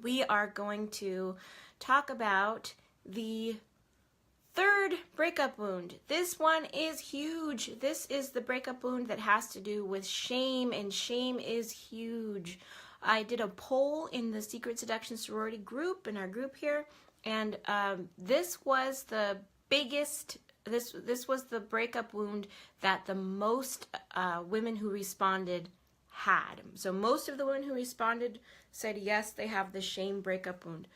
we are going to talk about the third breakup wound. This one is huge. This is the breakup wound that has to do with shame, and shame is huge. I did a poll in the Secret Seduction Sorority group, in our group here, and this was the biggest, this was the breakup wound that the most women who responded had. So most of the women who responded said yes, they have the shame breakup wound.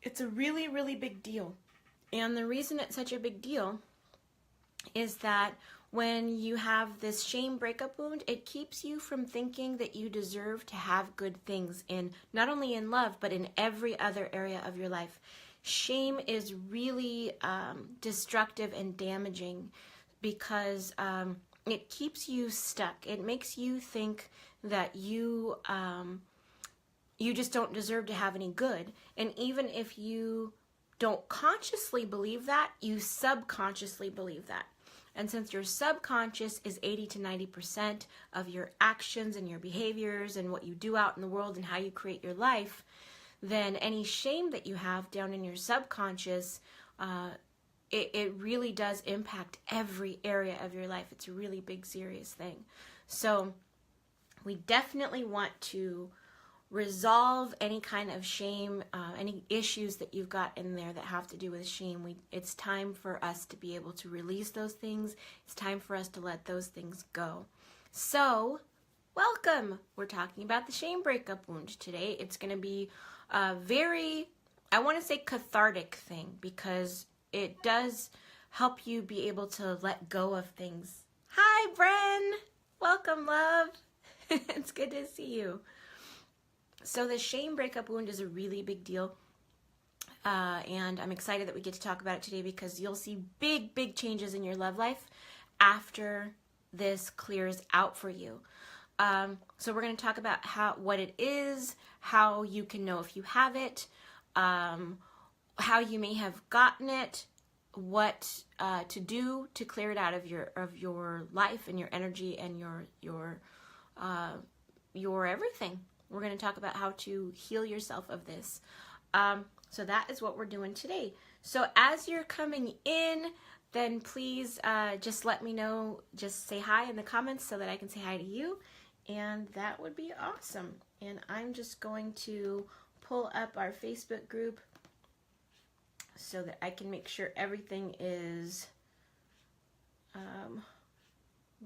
It's a really, really big deal. And the reason it's such a big deal is that when you have this shame breakup wound, it keeps you from thinking that you deserve to have good things in, not only in love, but in every other area of your life. Shame is really destructive and damaging because it keeps you stuck. It makes you think that you just don't deserve to have any good. And even if you don't consciously believe that, you subconsciously believe that. And since your subconscious is 80 to 90% of your actions and your behaviors and what you do out in the world and how you create your life, then any shame that you have down in your subconscious, it really does impact every area of your life. It's a really big, serious thing. So we definitely want to resolve any kind of shame, any issues that you've got in there that have to do with shame. It's time for us to be able to release those things. It's time for us to let those things go. So, welcome! We're talking about the shame breakup wound today. It's going to be a very, I want to say cathartic thing, because it does help you be able to let go of things. Hi, Bren! Welcome, love! It's good to see you. So the shame breakup wound is a really big deal, and I'm excited that we get to talk about it today, because you'll see big, big changes in your love life after this clears out for you. So we're going to talk about what it is, how you can know if you have it, how you may have gotten it, what to do to clear it out of your life and your energy and your everything. We're going to talk about how to heal yourself of this. So that is what we're doing today. So as you're coming in, then please just let me know, just say hi in the comments so that I can say hi to you. And that would be awesome. And I'm just going to pull up our Facebook group so that I can make sure everything is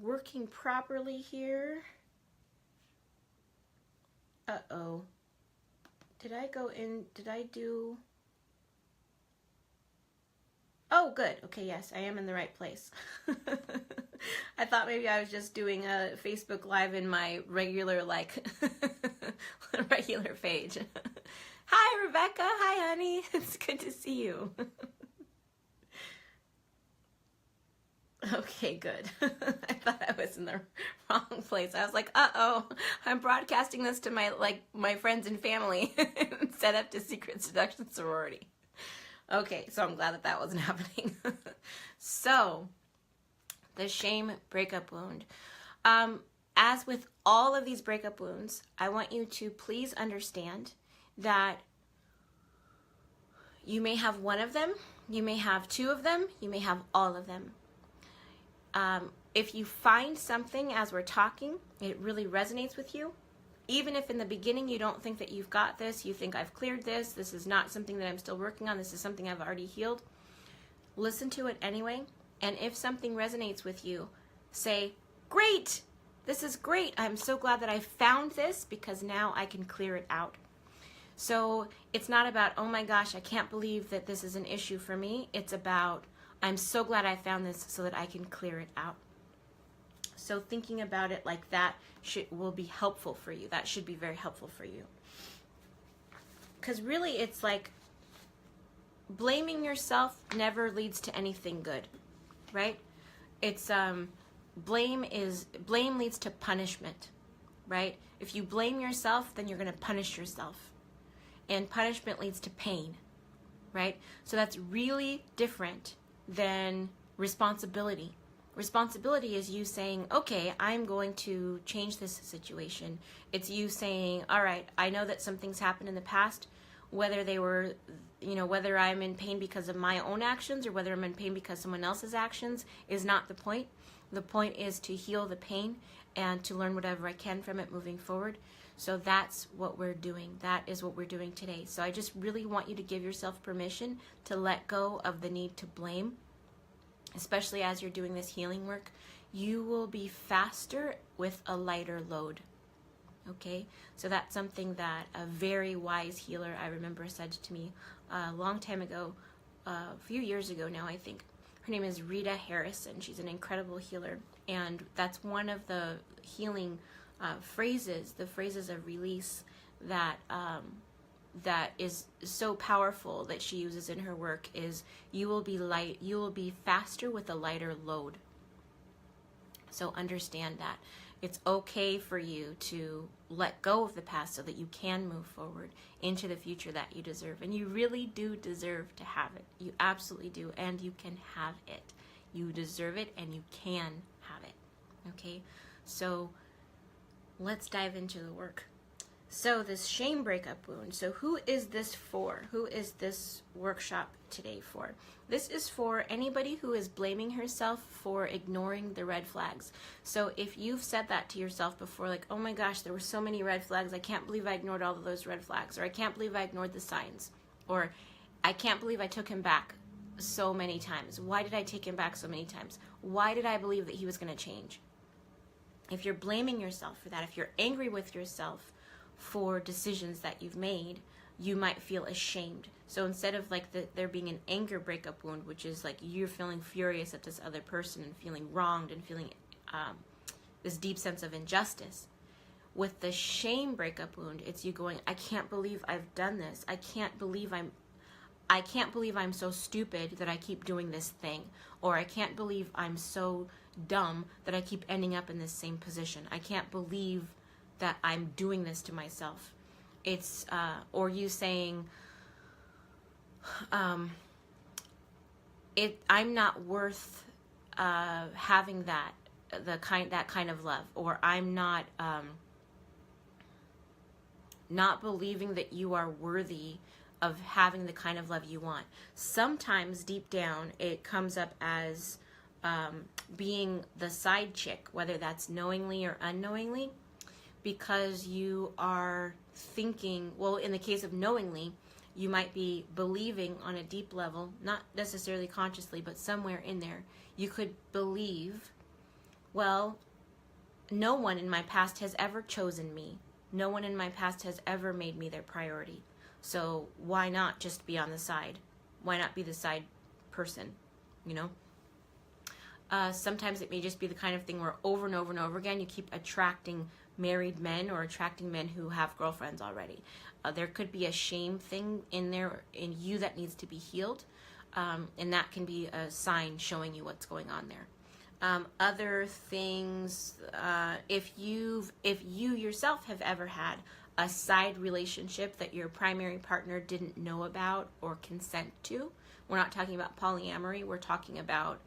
working properly here. Uh-oh. Did I do... Oh, good. Okay, yes, I am in the right place. I thought maybe I was just doing a Facebook Live in my regular, regular page. Hi, Rebecca. Hi, honey. It's good to see you. Okay, good. I thought I was in the wrong place. I was like, uh-oh, I'm broadcasting this to my friends and family instead of to Secret Seduction Sorority. Okay, so I'm glad that wasn't happening. So, the shame breakup wound. As with all of these breakup wounds, I want you to please understand that you may have one of them, you may have two of them, you may have all of them. If you find something as we're talking, it really resonates with you, even if in the beginning you don't think that you've got this, you think I've cleared this, this is not something that I'm still working on, this is something I've already healed, listen to it anyway. And if something resonates with you, say, great, this is great. I'm so glad that I found this, because now I can clear it out. So it's not about, oh my gosh, I can't believe that this is an issue for me. It's about, I'm so glad I found this so that I can clear it out. So thinking about it like that will be helpful for you. That should be very helpful for you. Because really it's like blaming yourself never leads to anything good, right? It's blame leads to punishment, right? If you blame yourself, then you're going to punish yourself. And punishment leads to pain, right? So that's really different than responsibility. Responsibility is you saying, okay, I'm going to change this situation. It's you saying, all right, I know that some things happened in the past, whether they were, whether I'm in pain because of my own actions or whether I'm in pain because someone else's actions is not the point. The point is to heal the pain and to learn whatever I can from it moving forward. So that's what we're doing. That is what we're doing today. So I just really want you to give yourself permission to let go of the need to blame, especially as you're doing this healing work. You will be faster with a lighter load. Okay? So that's something that a very wise healer, I remember, said to me a long time ago, a few years ago now, I think. Her name is Rita Harrison. She's an incredible healer. And that's one of the healing phrases, the phrases of release that that is so powerful that she uses in her work is you will be faster with a lighter load. So understand that. It's okay for you to let go of the past so that you can move forward into the future that you deserve. And you really do deserve to have it. You absolutely do. And you can have it. You deserve it and you can have it. Okay? So let's dive into the work. So this shame breakup wound. So who is this for? Who is this workshop today for? This is for anybody who is blaming herself for ignoring the red flags. So if you've said that to yourself before, like, oh my gosh, there were so many red flags. I can't believe I ignored all of those red flags. Or I can't believe I ignored the signs. Or I can't believe I took him back so many times. Why did I take him back so many times? Why did I believe that he was going to change? If you're blaming yourself for that, if you're angry with yourself for decisions that you've made, you might feel ashamed. So instead of like there being an anger breakup wound, which is like you're feeling furious at this other person and feeling wronged and feeling this deep sense of injustice, with the shame breakup wound, it's you going, I can't believe I've done this. I can't believe I'm so stupid that I keep doing this thing. Or I can't believe I'm so dumb that I keep ending up in this same position. I can't believe that I'm doing this to myself. It's or you saying I'm not worth having that kind of love, or I'm not believing that you are worthy of having the kind of love you want. Sometimes deep down it comes up as being the side chick, whether that's knowingly or unknowingly, because you are thinking, well, in the case of knowingly, you might be believing on a deep level, not necessarily consciously, but somewhere in there, you could believe, well, no one in my past has ever chosen me. No one in my past has ever made me their priority. So why not just be on the side? Why not be the side person, Sometimes it may just be the kind of thing where over and over and over again you keep attracting married men or attracting men who have girlfriends already. There could be a shame thing in there in you that needs to be healed, and that can be a sign showing you what's going on there. Other things, if you yourself have ever had a side relationship that your primary partner didn't know about or consent to, we're not talking about polyamory, we're talking about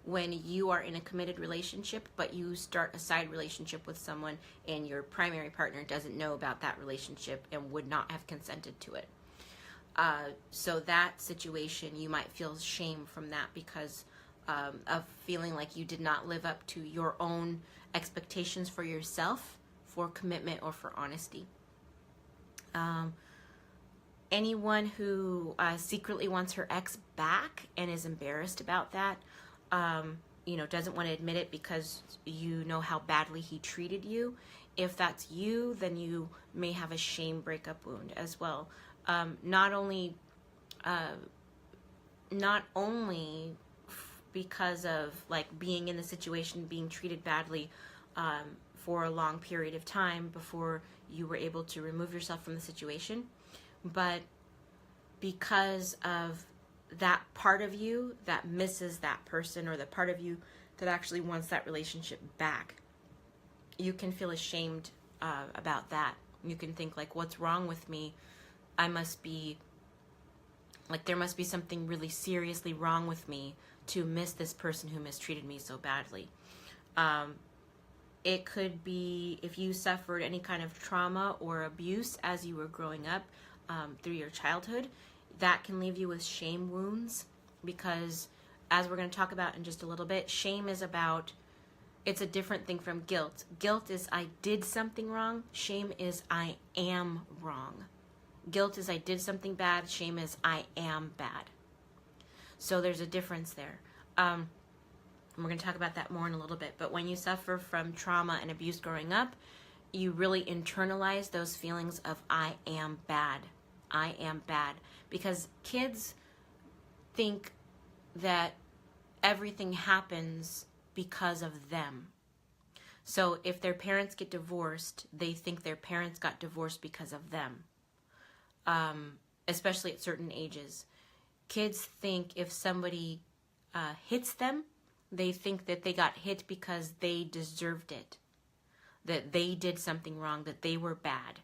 when you are in a committed relationship, but you start a side relationship with someone and your primary partner doesn't know about that relationship and would not have consented to it. So that situation, you might feel shame from that because of feeling like you did not live up to your own expectations for yourself, for commitment or for honesty. Anyone who secretly wants her ex back and is embarrassed about that, doesn't want to admit it because you know how badly he treated you. If that's you, then you may have a shame breakup wound as well. Not only because of like being in the situation, being treated badly for a long period of time before you were able to remove yourself from the situation, but because of that part of you that misses that person, or the part of you that actually wants that relationship back. You can feel ashamed about that. You can think like, what's wrong with me? There must be something really seriously wrong with me to miss this person who mistreated me so badly. It could be if you suffered any kind of trauma or abuse as you were growing up through your childhood, that can leave you with shame wounds, because as we're going to talk about in just a little bit, shame is about, it's a different thing from guilt. Guilt is I did something wrong. Shame is I am wrong. Guilt is I did something bad. Shame is I am bad. So there's a difference there. And we're going to talk about that more in a little bit. But when you suffer from trauma and abuse growing up, you really internalize those feelings of I am bad. I am bad. Because kids think that everything happens because of them. So if their parents get divorced, they think their parents got divorced because of them. Especially at certain ages. Kids think if somebody hits them, they think that they got hit because they deserved it. That they did something wrong, that they were bad.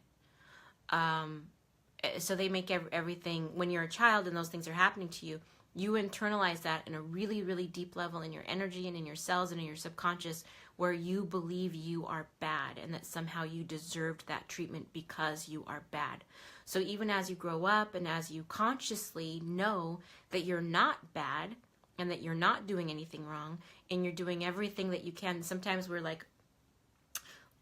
So they make everything, when you're a child and those things are happening to you, you internalize that in a really, really deep level in your energy and in your cells and in your subconscious, where you believe you are bad and that somehow you deserved that treatment because you are bad. So even as you grow up and as you consciously know that you're not bad and that you're not doing anything wrong and you're doing everything that you can, sometimes we're like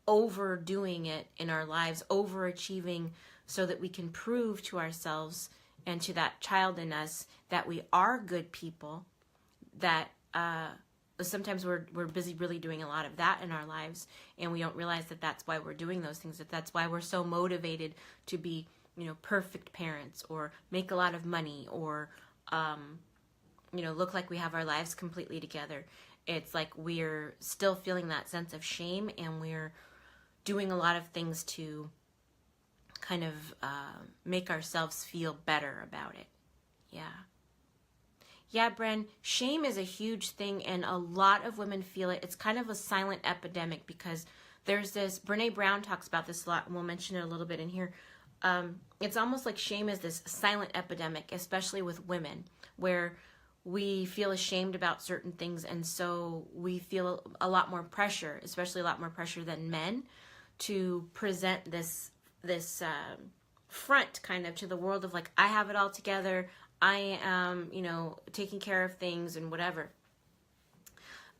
overdoing it in our lives, overachieving, so that we can prove to ourselves and to that child in us that we are good people, that sometimes we're busy really doing a lot of that in our lives, and we don't realize that that's why we're doing those things, that's why we're so motivated to be, perfect parents, or make a lot of money, or, look like we have our lives completely together. It's like we're still feeling that sense of shame, and we're doing a lot of things to kind of make ourselves feel better about it. Yeah, Bren, shame is a huge thing, and a lot of women feel it. It's kind of a silent epidemic, because there's this, Brene Brown talks about this a lot, and we'll mention it a little bit in here. It's almost like shame is this silent epidemic, especially with women, where we feel ashamed about certain things, and so we feel a lot more pressure, especially a lot more pressure than men, to present this front kind of to the world of like, I have it all together, I am, taking care of things and whatever.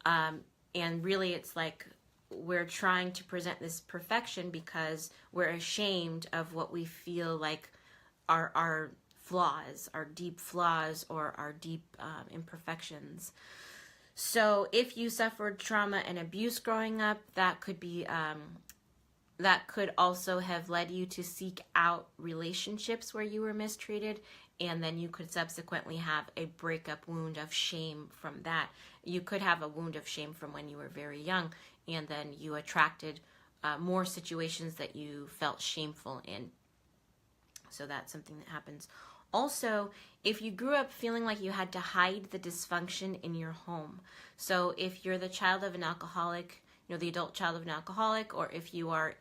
And really it's like we're trying to present this perfection because we're ashamed of what we feel like our flaws, our deep flaws, or our deep imperfections. So if you suffered trauma and abuse growing up, that could be that could also have led you to seek out relationships where you were mistreated, and then you could subsequently have a breakup wound of shame from that. You could have a wound of shame from when you were very young, and then you attracted more situations that you felt shameful in. So that's something that happens. Also, if you grew up feeling like you had to hide the dysfunction in your home, so if you're the child of an alcoholic, the adult child of an alcoholic, or if you are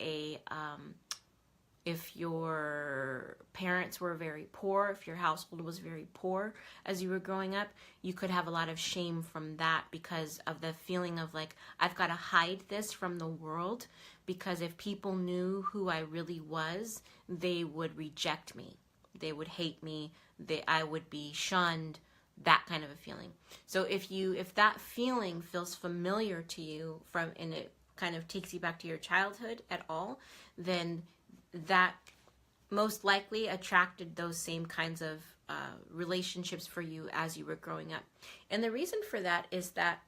if your parents were very poor, if your household was very poor as you were growing up, you could have a lot of shame from that because of the feeling of like, I've got to hide this from the world, because if people knew who I really was, they would reject me. They would hate me. I would be shunned. That kind of a feeling. So if that feeling feels familiar to you and it kind of takes you back to your childhood at all, then that most likely attracted those same kinds of relationships for you as you were growing up. And the reason for that is that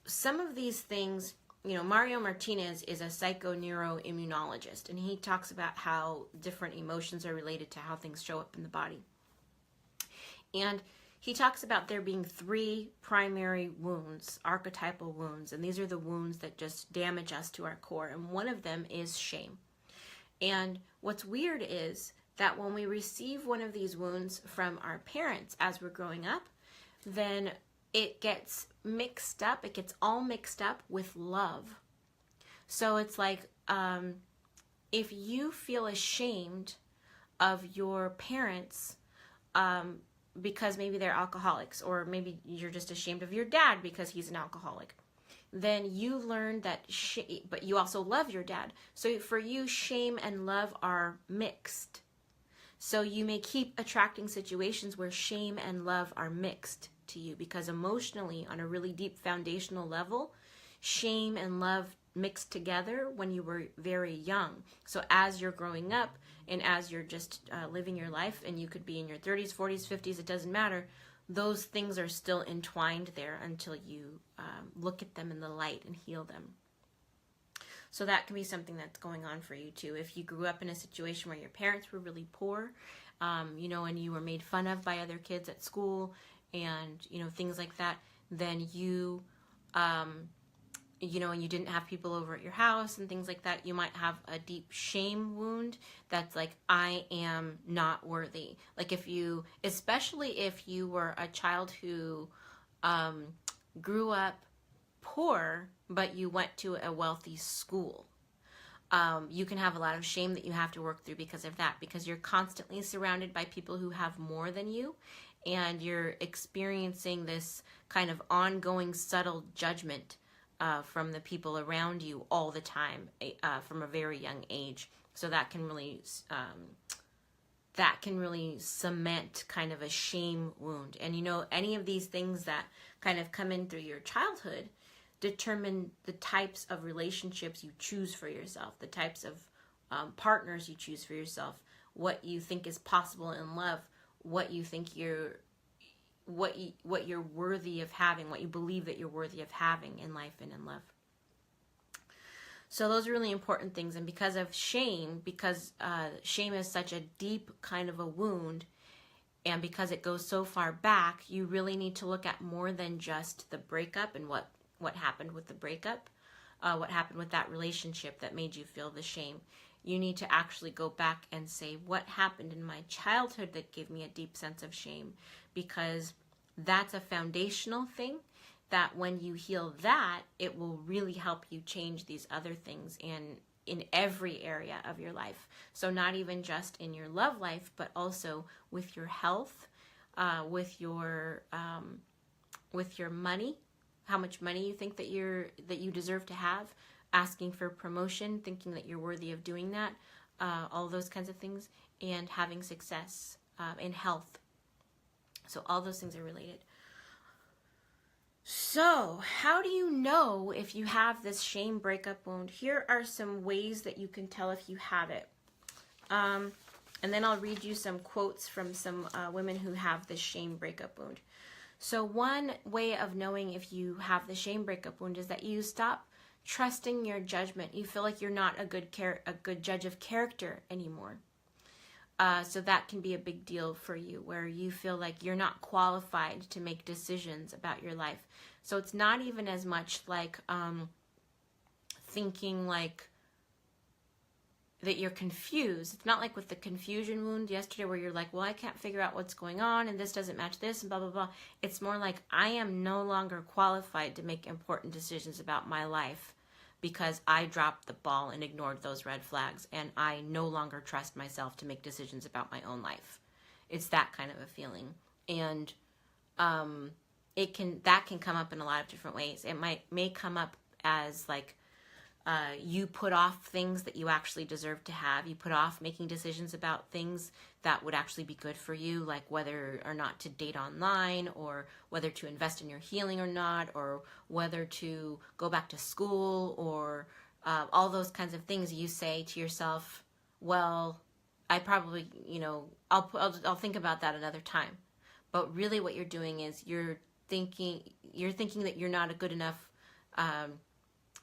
some of these things, Mario Martinez is a psychoneuroimmunologist, and he talks about how different emotions are related to how things show up in the body. And he talks about there being 3 primary wounds, archetypal wounds, and these are the wounds that just damage us to our core, and one of them is shame. And what's weird is that when we receive one of these wounds from our parents as we're growing up, then it gets mixed up, it gets all mixed up with love. So it's like, if you feel ashamed of your parents, because maybe they're alcoholics, or maybe you're just ashamed of your dad because he's an alcoholic. Then you learn that, but you also love your dad. So for you, shame and love are mixed. So you may keep attracting situations where shame and love are mixed to you, because emotionally, on a really deep foundational level, shame and love mixed together when you were very young. So as you're growing up and as you're just living your life, and you could be in your 30s, 40s, 50s, it doesn't matter, those things are still entwined there until you look at them in the light and heal them. So that can be something that's going on for you too. If you grew up in a situation where your parents were really poor, and you were made fun of by other kids at school, and things like that, then you and you didn't have people over at your house and things like that, you might have a deep shame wound that's like, I am not worthy. Like especially if you were a child who grew up poor, but you went to a wealthy school. You can have a lot of shame that you have to work through because of that, because you're constantly surrounded by people who have more than you, and you're experiencing this kind of ongoing subtle judgment from the people around you all the time from a very young age. So that can really cement kind of a shame wound. And any of these things that kind of come in through your childhood determine the types of relationships you choose for yourself, the types of partners you choose for yourself, what you think is possible in love, what you think what you're worthy of having, what you believe that you're worthy of having in life and in love. So those are really important things. And because of shame, because shame is such a deep kind of a wound, and because it goes so far back, you really need to look at more than just the breakup and what happened with the breakup, what happened with that relationship that made you feel the shame. You need to actually go back and say, what happened in my childhood that gave me a deep sense of shame? Because that's a foundational thing that when you heal that, it will really help you change these other things in every area of your life. So not even just in your love life, but also with your health, with your money, how much money you think that you deserve to have, asking for promotion, thinking that you're worthy of doing that, all those kinds of things, and having success in health. So all those things are related. So how do you know if you have this shame breakup wound? Here are some ways that you can tell if you have it. And then I'll read you some quotes from some women who have this shame breakup wound. So one way of knowing if you have the shame breakup wound is that you stop trusting your judgment. You feel like you're not a good judge of character anymore. So that can be a big deal for you, where you feel like you're not qualified to make decisions about your life. So it's not even as much like thinking like that you're confused. It's not like with the confusion wound yesterday where you're like, well, I can't figure out what's going on and this doesn't match this and blah, blah, blah. It's more like I am no longer qualified to make important decisions about my life because I dropped the ball and ignored those red flags, and I no longer trust myself to make decisions about my own life. It's that kind of a feeling. And that can come up in a lot of different ways. It may come up as like you put off things that you actually deserve to have. You put off making decisions about things that would actually be good for you, like whether or not to date online, or whether to invest in your healing or not, or whether to go back to school, or all those kinds of things. You say to yourself, well, I probably, I'll think about that another time. But really what you're doing is you're thinking that you're not a good enough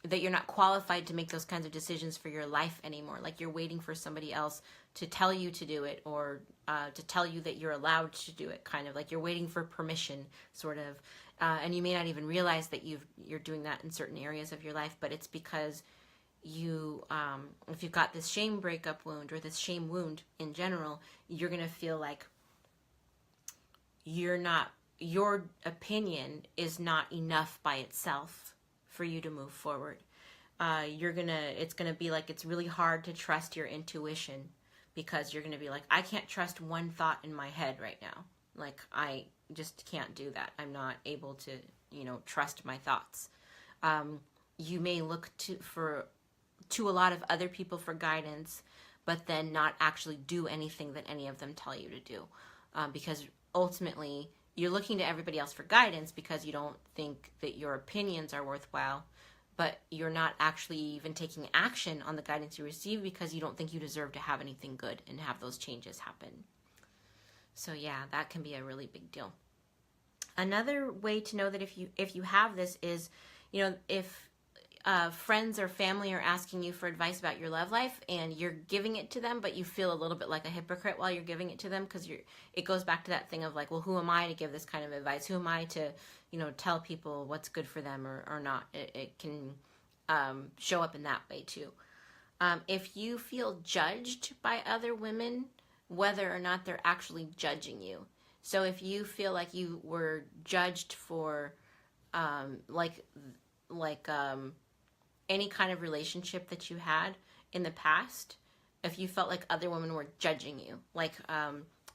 that you're not qualified to make those kinds of decisions for your life anymore. Like you're waiting for somebody else to tell you to do it, or to tell you that you're allowed to do it, kind of like you're waiting for permission, sort of. And you may not even realize that you're doing that in certain areas of your life, but it's because if you've got this shame breakup wound, or this shame wound in general, you're going to feel like your opinion is not enough by itself for you to move forward. It's gonna be like it's really hard to trust your intuition, because you're gonna be like, I can't trust one thought in my head right now. Like, I just can't do that. I'm not able to, trust my thoughts. You may look to a lot of other people for guidance, but then not actually do anything that any of them tell you to do. Because ultimately, you're looking to everybody else for guidance because you don't think that your opinions are worthwhile, but you're not actually even taking action on the guidance you receive because you don't think you deserve to have anything good and have those changes happen. So yeah, that can be a really big deal. Another way to know that if you have this is, if friends or family are asking you for advice about your love life and you're giving it to them, but you feel a little bit like a hypocrite while you're giving it to them, because it goes back to that thing of like, well, who am I to give this kind of advice? Who am I to, tell people what's good for them or not? It can show up in that way too. If you feel judged by other women, whether or not they're actually judging you. So if you feel like you were judged for any kind of relationship that you had in the past, if you felt like other women were judging you, like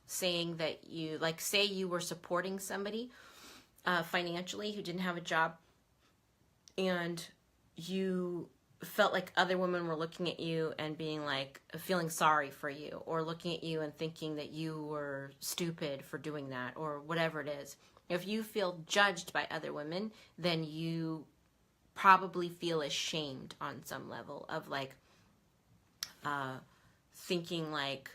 saying that you, like say you were supporting somebody financially who didn't have a job, and you felt like other women were looking at you and being like, feeling sorry for you, or looking at you and thinking that you were stupid for doing that, or whatever it is. If you feel judged by other women, then you probably feel ashamed on some level of like thinking like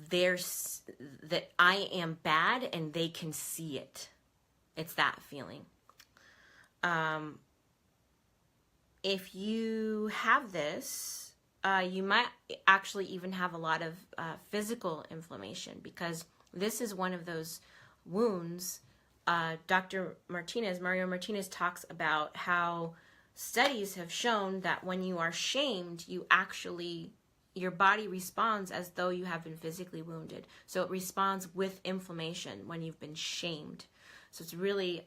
there's that I am bad and they can see it. It's that feeling. If you have this, you might actually even have a lot of physical inflammation, because this is one of those wounds. Dr. Mario Martinez talks about how studies have shown that when you are shamed, your body responds as though you have been physically wounded. So it responds with inflammation when you've been shamed. So it's really,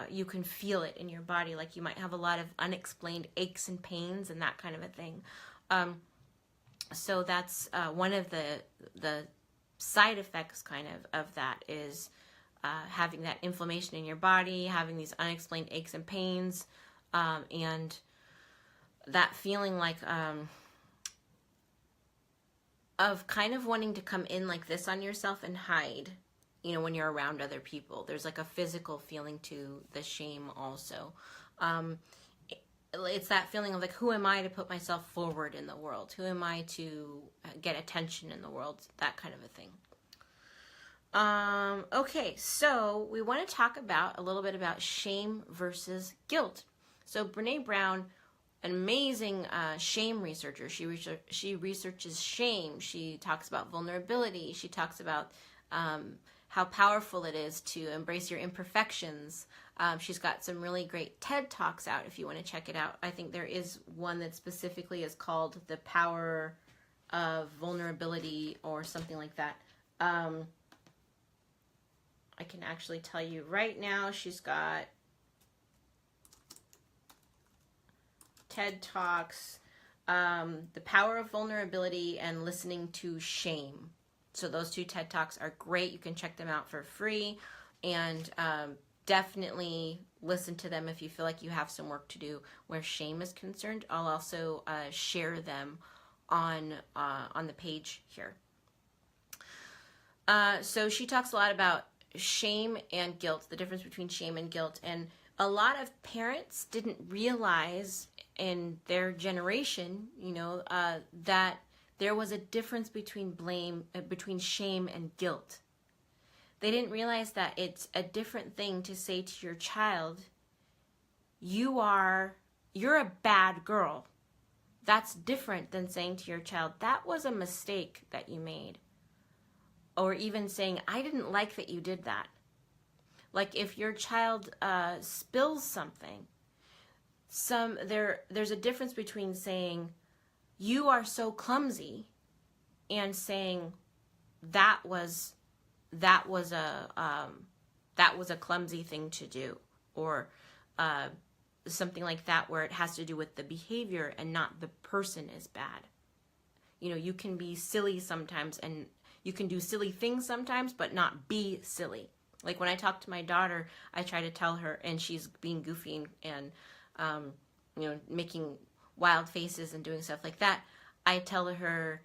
you can feel it in your body, like you might have a lot of unexplained aches and pains and that kind of a thing. So that's one of the side effects kind of that is having that inflammation in your body, having these unexplained aches and pains, and that feeling like of kind of wanting to come in like this on yourself and hide, when you're around other people. There's like a physical feeling to the shame also. It's that feeling of like, who am I to put myself forward in the world? Who am I to get attention in the world? That kind of a thing. Okay, so we want to talk a little bit about shame versus guilt. So Brene Brown, an amazing shame researcher. She researches shame. She talks about vulnerability. She talks about how powerful it is to embrace your imperfections. She's got some really great TED Talks out if you want to check it out. I think there is one that specifically is called The Power of Vulnerability or something like that. I can actually tell you right now, she's got TED Talks, The Power of Vulnerability and Listening to Shame. So those two TED Talks are great. You can check them out for free, and definitely listen to them if you feel like you have some work to do where shame is concerned. I'll also share them on the page here. So she talks a lot about shame and guilt, the difference between shame and guilt, and a lot of parents didn't realize in their generation, that there was a difference between shame and guilt. They didn't realize that it's a different thing to say to your child, you're a bad girl. That's different than saying to your child, that was a mistake that you made. Or even saying, I didn't like that you did that. Like if your child spills something, there's a difference between saying, you are so clumsy, and saying that was a clumsy thing to do, or something like that, where it has to do with the behavior and not the person is bad. You can be silly sometimes and You can do silly things sometimes, but not be silly. Like when I talk to my daughter, I try to tell her, and she's being goofy and making wild faces and doing stuff like that. I tell her,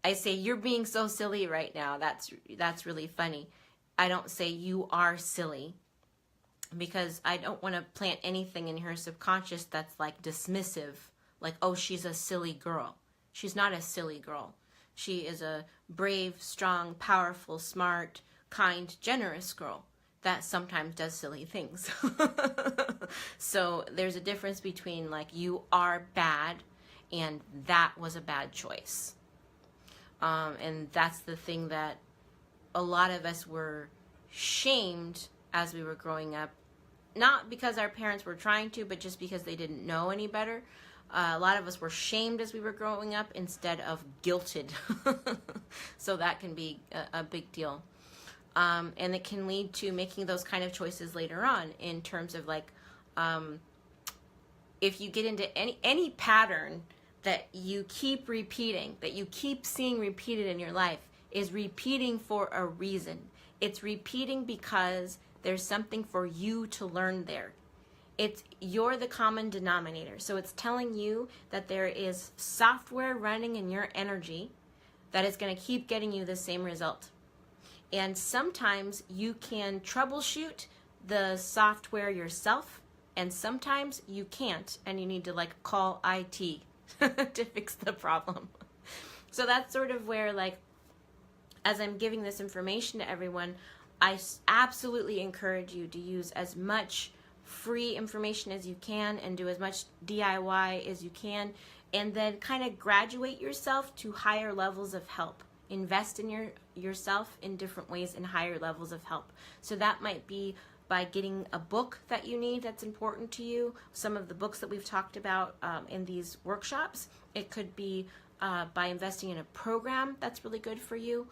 I say, you're being so silly right now. That's really funny. I don't say you are silly, because I don't want to plant anything in her subconscious that's like dismissive, like, oh, she's a silly girl. She's not a silly girl. She is a brave, strong, powerful, smart, kind, generous girl that sometimes does silly things. So there's a difference between like, you are bad and that was a bad choice. And that's the thing that a lot of us were shamed as we were growing up, not because our parents were trying to, but just because they didn't know any better. A lot of us were shamed as we were growing up instead of guilted. So that can be a big deal. And it can lead to making those kind of choices later on, in terms of like, if you get into any pattern that you keep repeating, that you keep seeing repeated in your life, is repeating for a reason. It's repeating because there's something for you to learn there. You're the common denominator. So it's telling you that there is software running in your energy that is going to keep getting you the same result. And sometimes you can troubleshoot the software yourself, and sometimes you can't, and you need to like call IT to fix the problem. So that's sort of where, like, as I'm giving this information to everyone, I absolutely encourage you to use as much free information as you can and do as much DIY as you can, and then kind of graduate yourself to higher levels of help. Invest in yourself in different ways in higher levels of help. So that might be by getting a book that you need that's important to you, some of the books that we've talked about in these workshops. It could be by investing in a program that's really good for you.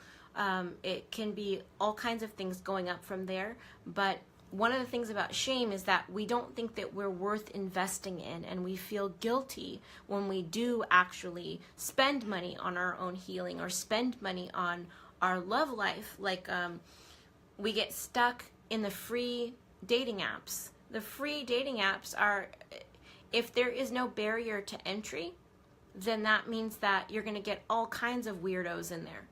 It can be all kinds of things going up from there. But one of the things about shame is that we don't think that we're worth investing in, and we feel guilty when we do actually spend money on our own healing or spend money on our love life. Like we get stuck in the free dating apps. The free dating apps are, if there is no barrier to entry, then that means that you're going to get all kinds of weirdos in there.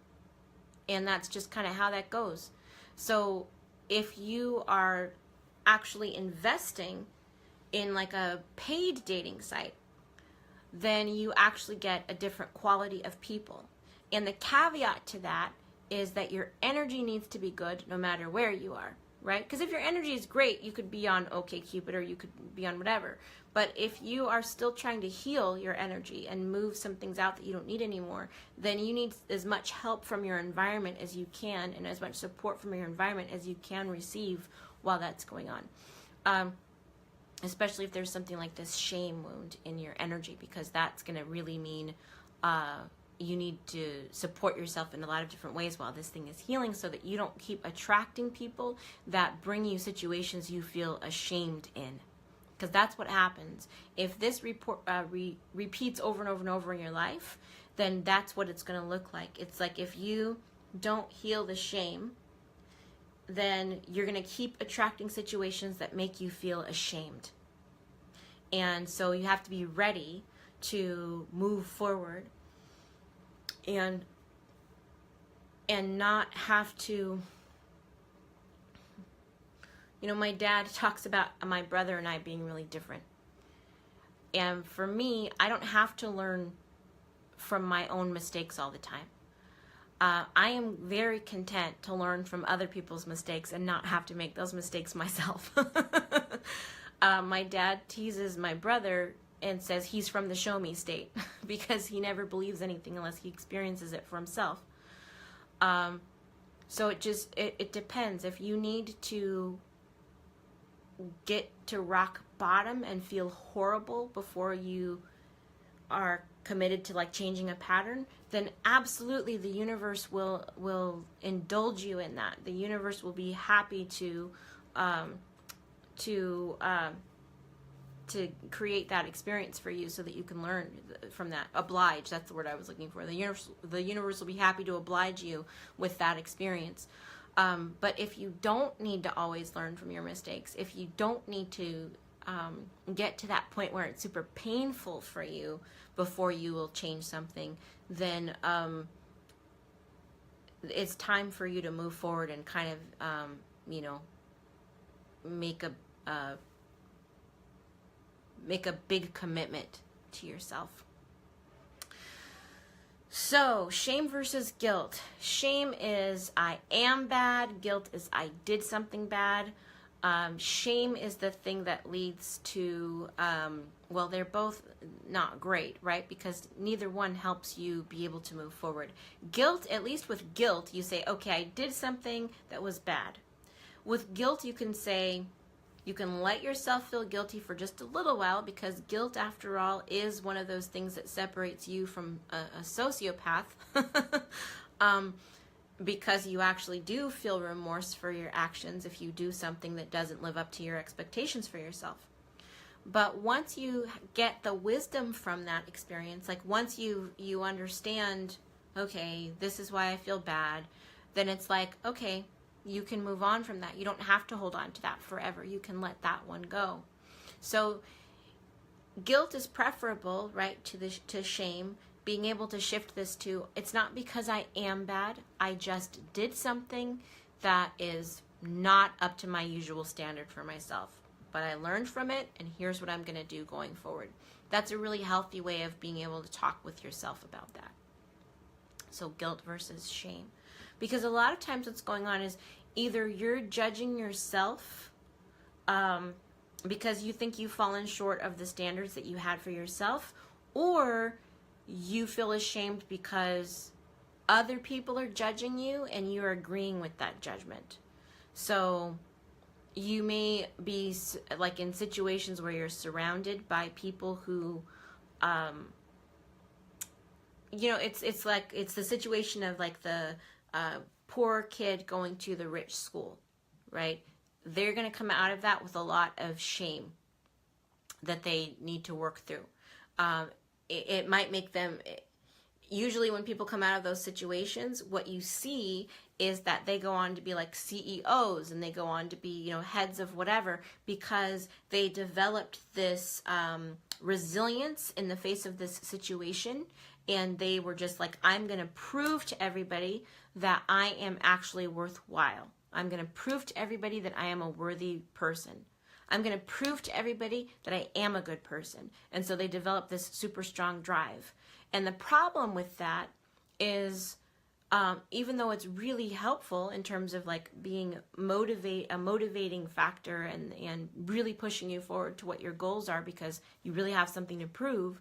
And that's just kind of how that goes. So if you are actually investing in like a paid dating site, then you actually get a different quality of people. And the caveat to that is that your energy needs to be good no matter where you are, right? Because if your energy is great, you could be on OkCupid or you could be on whatever. But if you are still trying to heal your energy and move some things out that you don't need anymore, then you need as much help from your environment as you can, and as much support from your environment as you can receive while that's going on. Especially if there's something like this shame wound in your energy, because that's going to really mean you need to support yourself in a lot of different ways while this thing is healing, so that you don't keep attracting people that bring you situations you feel ashamed in. Because that's what happens. If this repeats over and over and over in your life, then that's what it's going to look like. It's like if you don't heal the shame, then you're going to keep attracting situations that make you feel ashamed. And so you have to be ready to move forward and not have to... You know, my dad talks about my brother and I being really different. And for me, I don't have to learn from my own mistakes all the time. I am very content to learn from other people's mistakes and not have to make those mistakes myself. My dad teases my brother and says he's from the show me state because he never believes anything unless he experiences it for himself. So it depends. If you need to get to rock bottom and feel horrible before you are committed to like changing a pattern, then absolutely the universe will indulge you in that. The universe will be happy to to create that experience for you so that you can learn from that. Oblige, that's the word I was looking for. The universe will be happy to oblige you with that experience. But if you don't need to always learn from your mistakes, if you don't need to get to that point where it's super painful for you before you will change something, then it's time for you to move forward and kind of, make a big commitment to yourself. So, shame versus guilt. Shame is I am bad. Guilt is I did something bad. Shame is the thing that leads to, well, they're both not great, right? Because neither one helps you be able to move forward. Guilt, at least with guilt, you say, okay, I did something that was bad. With guilt, you can say, you can let yourself feel guilty for just a little while, because guilt, after all, is one of those things that separates you from a sociopath. Because you actually do feel remorse for your actions if you do something that doesn't live up to your expectations for yourself. But once you get the wisdom from that experience, like once you understand, okay, this is why I feel bad, then it's like, okay, you can move on from that. You don't have to hold on to that forever. You can let that one go. So guilt is preferable, right, to shame. Being able to shift this to, it's not because I am bad, I just did something that is not up to my usual standard for myself. But I learned from it, and here's what I'm going to do going forward. That's a really healthy way of being able to talk with yourself about that. So guilt versus shame. Because a lot of times what's going on is either you're judging yourself because you think you've fallen short of the standards that you had for yourself, or you feel ashamed because other people are judging you and you're agreeing with that judgment. So you may be like in situations where you're surrounded by people who, it's the situation of like the poor kid going to the rich school, right? They're going to come out of that with a lot of shame that they need to work through. It might make them, usually when people come out of those situations, what you see is that they go on to be like CEOs, and they go on to be, heads of whatever, because they developed this resilience in the face of this situation. And they were just like, I'm going to prove to everybody that I am actually worthwhile. I'm going to prove to everybody that I am a worthy person. I'm going to prove to everybody that I am a good person. And so they develop this super strong drive. And the problem with that is, even though it's really helpful in terms of like being a motivating factor and really pushing you forward to what your goals are, because you really have something to prove,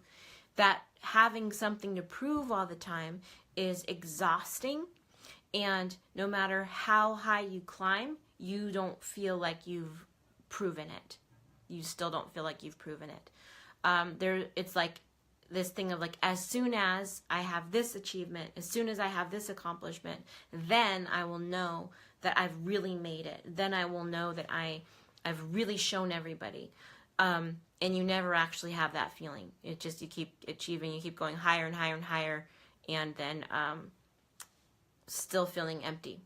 that having something to prove all the time is exhausting. And no matter how high you climb, you don't feel like you've proven it. You still don't feel like you've proven it. It's like this thing of like, as soon as I have this achievement, as soon as I have this accomplishment, then I will know that I've really made it. Then I will know that I've really shown everybody. And you never actually have that feeling. It just, you keep achieving, you keep going higher and higher and higher, and then still feeling empty.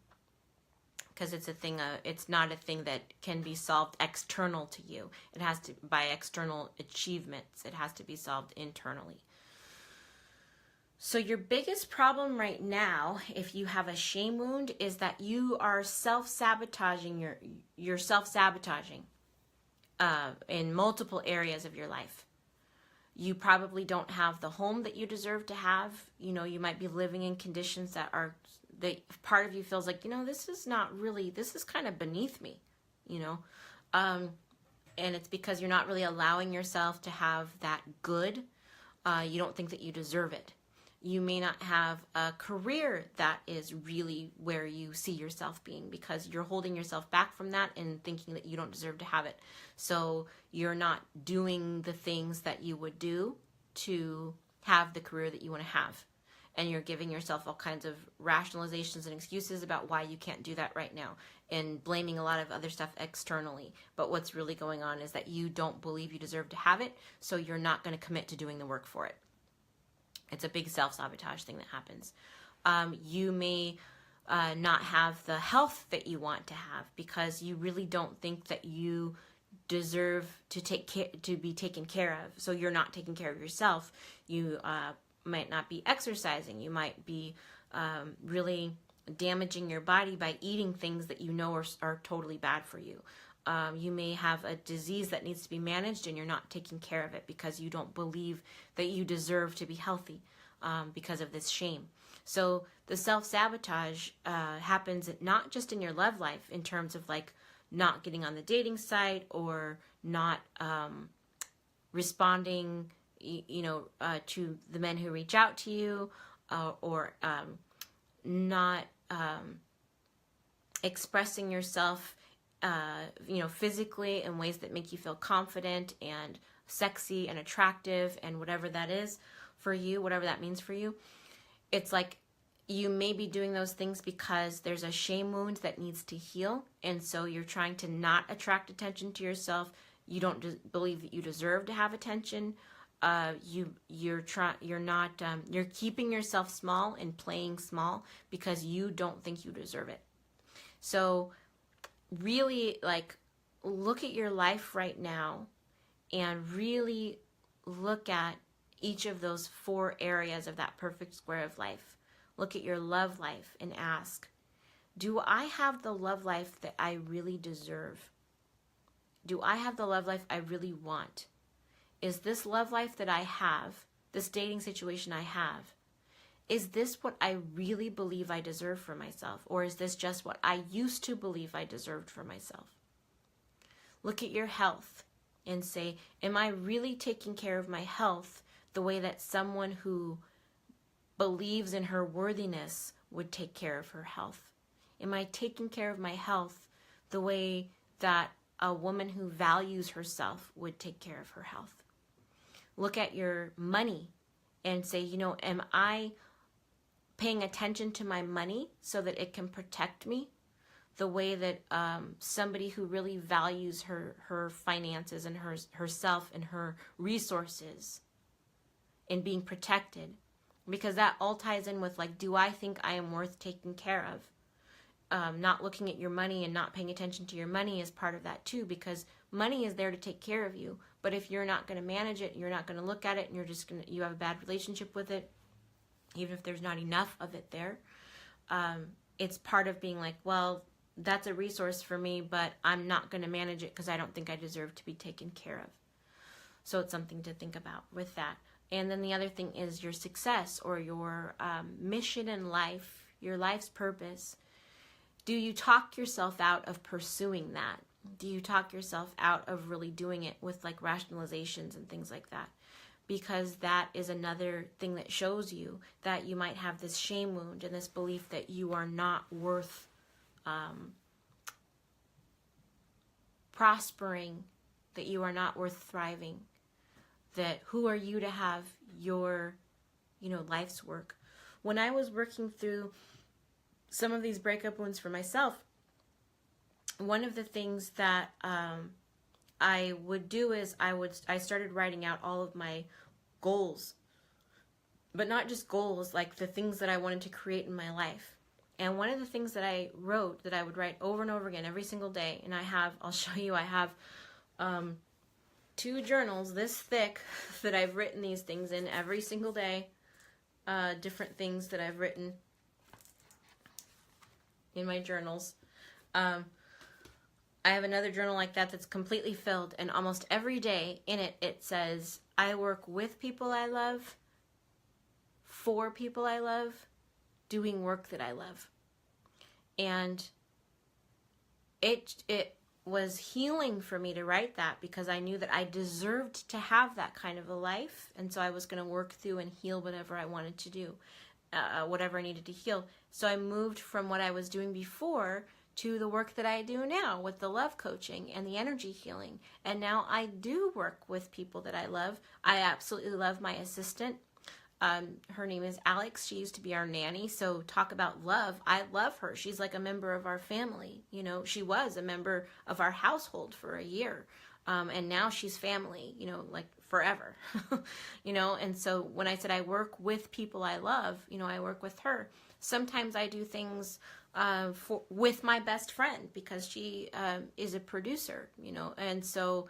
Because it's not a thing that can be solved external to you. It has to, by external achievements, it has to be solved internally. So your biggest problem right now, if you have a shame wound, is that you are self-sabotaging, you're self-sabotaging in multiple areas of your life. You probably don't have the home that you deserve to have. You might be living in conditions that part of you feels like, this is kind of beneath me, and it's because you're not really allowing yourself to have that good. You don't think that you deserve it. You may not have a career that is really where you see yourself being, because you're holding yourself back from that and thinking that you don't deserve to have it. So you're not doing the things that you would do to have the career that you want to have. and you're giving yourself all kinds of rationalizations and excuses about why you can't do that right now, and blaming a lot of other stuff externally. But what's really going on is that you don't believe you deserve to have it, so you're not going to commit to doing the work for it. It's a big self-sabotage thing that happens. You may not have the health that you want to have because you really don't think that you deserve to be taken care of. So you're not taking care of yourself. You might not be exercising. You might be really damaging your body by eating things that you know are totally bad for you. You may have a disease that needs to be managed and you're not taking care of it because you don't believe that you deserve to be healthy because of this shame. So the self-sabotage happens not just in your love life in terms of like not getting on the dating site or not responding, to the men who reach out to you, or not expressing yourself, physically in ways that make you feel confident and sexy and attractive and whatever that is for you, whatever that means for you. It's like you may be doing those things because there's a shame wound that needs to heal, and so you're trying to not attract attention to yourself. You don't believe that you deserve to have attention. You're keeping yourself small and playing small because you don't think you deserve it. So really, like, look at your life right now and really look at each of those 4 areas of that perfect square of life. Look at your love life and ask, do I have the love life that I really deserve? Do I have the love life I really want? Is this love life that I have, this dating situation I have, is this what I really believe I deserve for myself? Or is this just what I used to believe I deserved for myself? Look at your health and say, am I really taking care of my health the way that someone who believes in her worthiness would take care of her health? Am I taking care of my health the way that a woman who values herself would take care of her health? Look at your money and say, am I paying attention to my money so that it can protect me the way that somebody who really values her finances and herself and her resources and being protected? Because that all ties in with, like, do I think I am worth taking care of? Not looking at your money and not paying attention to your money is part of that too, because money is there to take care of you. But if you're not going to manage it, you're not going to look at it, and you have a bad relationship with it, even if there's not enough of it there, it's part of being like, well, that's a resource for me, but I'm not going to manage it because I don't think I deserve to be taken care of. So it's something to think about with that. And then the other thing is your success or your mission in life, your life's purpose. Do you talk yourself out of pursuing that? Do you talk yourself out of really doing it with like rationalizations and things like that? Because that is another thing that shows you that you might have this shame wound and this belief that you are not worth prospering, that you are not worth thriving, that who are you to have your, life's work. When I was working through some of these breakup wounds for myself, one of the things that I would do is I started writing out all of my goals, but not just goals, like the things that I wanted to create in my life. And one of the things that I wrote, that I would write over and over again every single day, and I'll show you, I have 2 journals this thick that I've written these things in every single day, different things that I've written in my journals. I have another journal like that that's completely filled, and almost every day in it, it says, I work with people I love, for people I love, doing work that I love. And it was healing for me to write that, because I knew that I deserved to have that kind of a life, and so I was going to work through and heal whatever I wanted to do, whatever I needed to heal. So I moved from what I was doing before to the work that I do now with the love coaching and the energy healing. And now I do work with people that I love. I absolutely love my assistant. Her name is Alex. She used to be our nanny. So talk about love. I love her. She's like a member of our family. You know, she was a member of our household for a year. And now she's family, you know, like forever, you know. And so when I said I work with people I love, you know, I work with her. Sometimes I do things with my best friend because she is a producer, you know. And so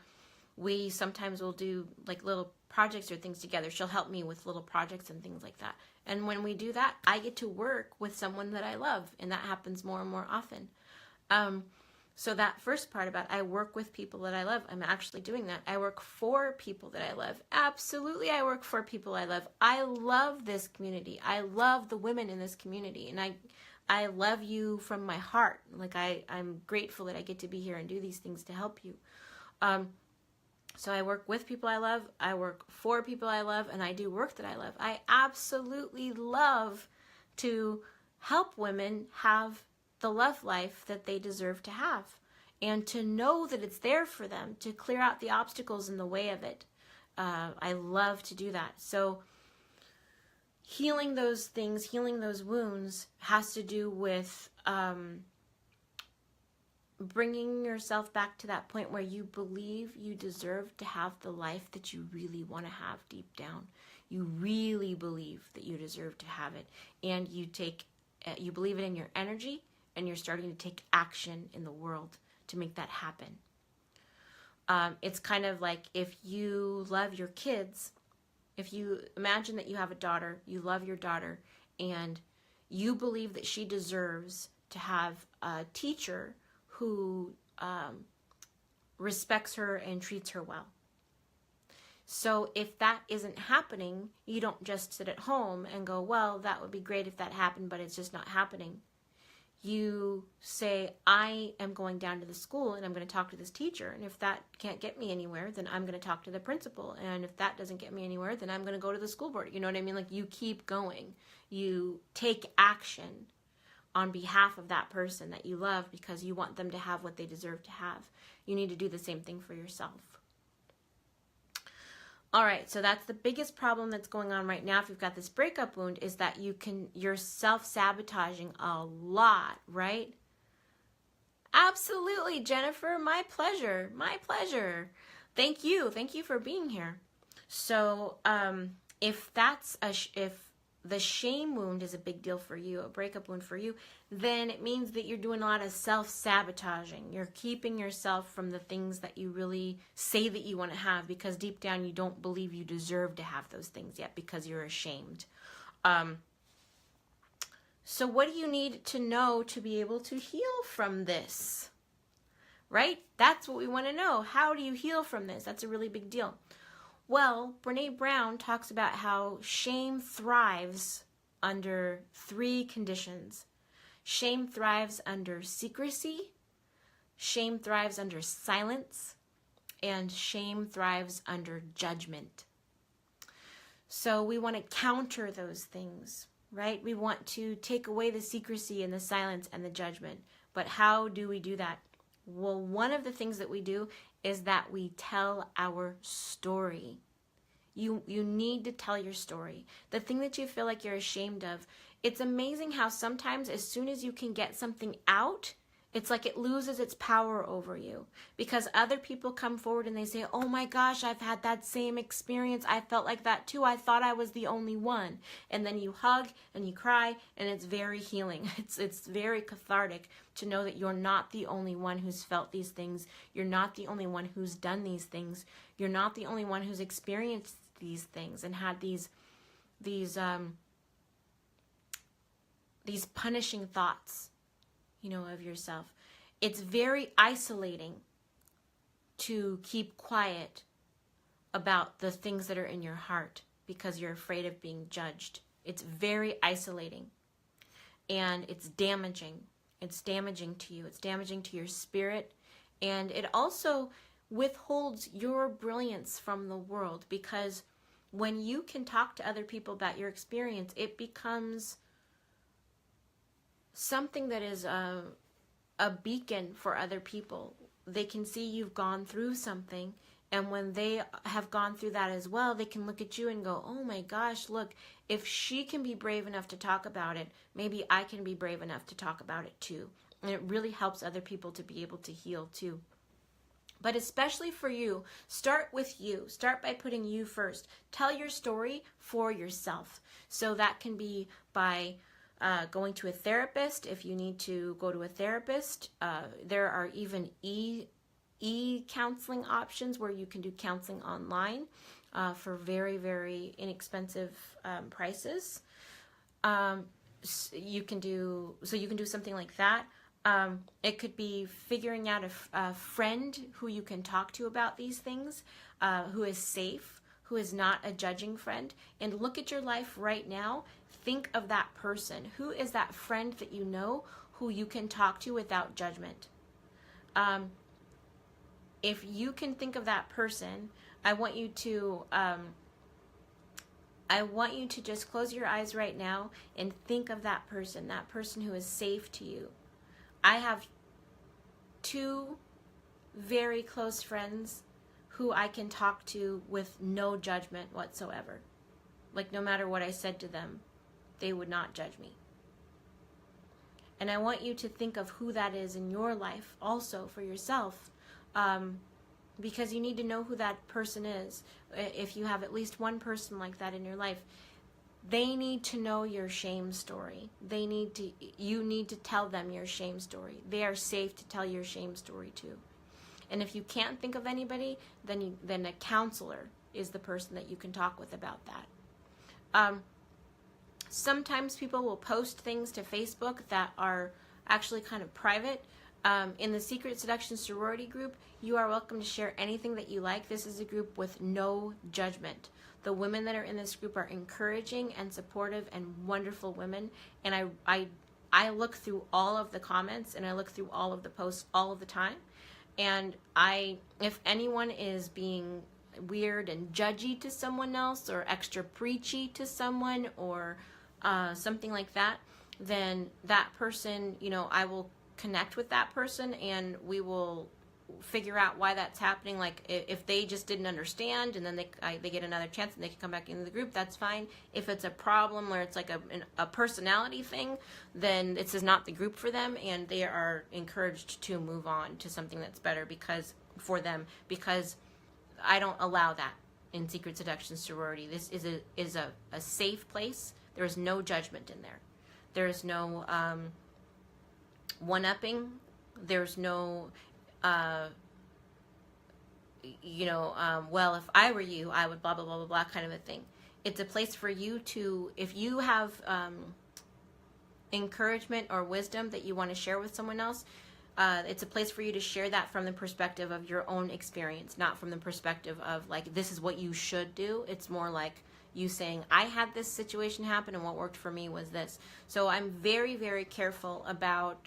we sometimes will do like little projects or things together. She'll help me with little projects and things like that. And when we do that, I get to work with someone that I love, and that happens more and more often. So that first part about I work with people that I love, I'm actually doing that. I work for people that I love. Absolutely, I work for people I love. I love this community. I love the women in this community, and I love you from my heart. Like I'm grateful that I get to be here and do these things to help you. So I work with people I love, I work for people I love, and I do work that I love. I absolutely love to help women have the love life that they deserve to have, and to know that it's there for them, to clear out the obstacles in the way of it. I love to do that. So healing those things, healing those wounds has to do with bringing yourself back to that point where you believe you deserve to have the life that you really want to have deep down. You really believe that you deserve to have it, and you believe it in your energy, and you're starting to take action in the world to make that happen. It's kind of like if you love your kids, if you imagine that you have a daughter, you love your daughter, and you believe that she deserves to have a teacher who respects her and treats her well. So if that isn't happening, you don't just sit at home and go, well, that would be great if that happened, but it's just not happening. You say, I am going down to the school and I'm going to talk to this teacher. And if that can't get me anywhere, then I'm going to talk to the principal. And if that doesn't get me anywhere, then I'm going to go to the school board. You know what I mean? Like, you keep going. You take action on behalf of that person that you love because you want them to have what they deserve to have. You need to do the same thing for yourself. All right, so that's the biggest problem that's going on right now if you've got this breakup wound, is that you're self-sabotaging a lot, right? Absolutely, Jennifer, my pleasure, my pleasure. Thank you for being here. So if the shame wound is a big deal for you, a breakup wound for you, then it means that you're doing a lot of self-sabotaging. You're keeping yourself from the things that you really say that you want to have, because deep down you don't believe you deserve to have those things yet because you're ashamed. So what do you need to know to be able to heal from this? Right? That's what we want to know. How do you heal from this? That's a really big deal. Well, Brené Brown talks about how shame thrives under 3 conditions. Shame thrives under secrecy, shame thrives under silence, and shame thrives under judgment. So we want to counter those things, right? We want to take away the secrecy and the silence and the judgment. But how do we do that? Well, one of the things that we do is that we tell our story. You need to tell your story. The thing that you feel like you're ashamed of. It's amazing how sometimes as soon as you can get something out, it's like it loses its power over you, because other people come forward and they say, oh my gosh, I've had that same experience. I felt like that too. I thought I was the only one. And then you hug and you cry, and it's very healing. It's very cathartic to know that you're not the only one who's felt these things. You're not the only one who's done these things. You're not the only one who's experienced these things and had these punishing thoughts, of yourself. It's very isolating to keep quiet about the things that are in your heart because you're afraid of being judged. It's very isolating, and it's damaging. It's damaging to you. It's damaging to your spirit, and it also withholds your brilliance from the world, because when you can talk to other people about your experience, it becomes something that is a beacon for other people. They can see you've gone through something, And when they have gone through that as well, they can look at you and go, oh my gosh, look, if she can be brave enough to talk about it, maybe I can be brave enough to talk about it too. And it really helps other people to be able to heal too. But especially for you, start with you. Start by putting you first. Tell your story for yourself. So that can be by going to a therapist if you need to go to a therapist. There are even e-counseling options where you can do counseling online for very, very inexpensive prices. You can do something like that. It could be figuring out a friend who you can talk to about these things, who is safe, who is not a judging friend, and look at your life right now. Think of that person. Who is that friend that you know who you can talk to without judgment? If you can think of that person, I want you to just close your eyes right now and think of that person who is safe to you. I have 2 very close friends who I can talk to with no judgment whatsoever. Like, no matter what I said to them, they would not judge me. And I want you to think of who that is in your life also for yourself, because you need to know who that person is. If you have at least one person like that in your life, they need to know your shame story. You need to tell them your shame story. They are safe to tell your shame story too. And if you can't think of anybody, then a counselor is the person that you can talk with about that. Sometimes people will post things to Facebook that are actually kind of private. In the Secret Seduction Sorority group, you are welcome to share anything that you like. This is a group with no judgment. The women that are in this group are encouraging and supportive and wonderful women. And I look through all of the comments and I look through all of the posts all of the time. And if anyone is being weird and judgy to someone else or extra preachy to someone or something like that, then that person, I will connect with that person and we will figure out why that's happening. Like, if they just didn't understand and then they get another chance and they can come back into the group, that's fine. If it's a problem where it's like a personality thing, then this is not the group for them, and they are encouraged to move on to something that's better for them, because I don't allow that in Secret Seduction Sorority. This is a safe place. There is no judgment in there. There is no one-upping. There's no well, if I were you, I would blah, blah, blah, blah, blah kind of a thing. It's a place for you to, if you have encouragement or wisdom that you want to share with someone else, it's a place for you to share that from the perspective of your own experience, not from the perspective of, like, this is what you should do. It's more like you saying, I had this situation happen and what worked for me was this. So I'm very, very careful about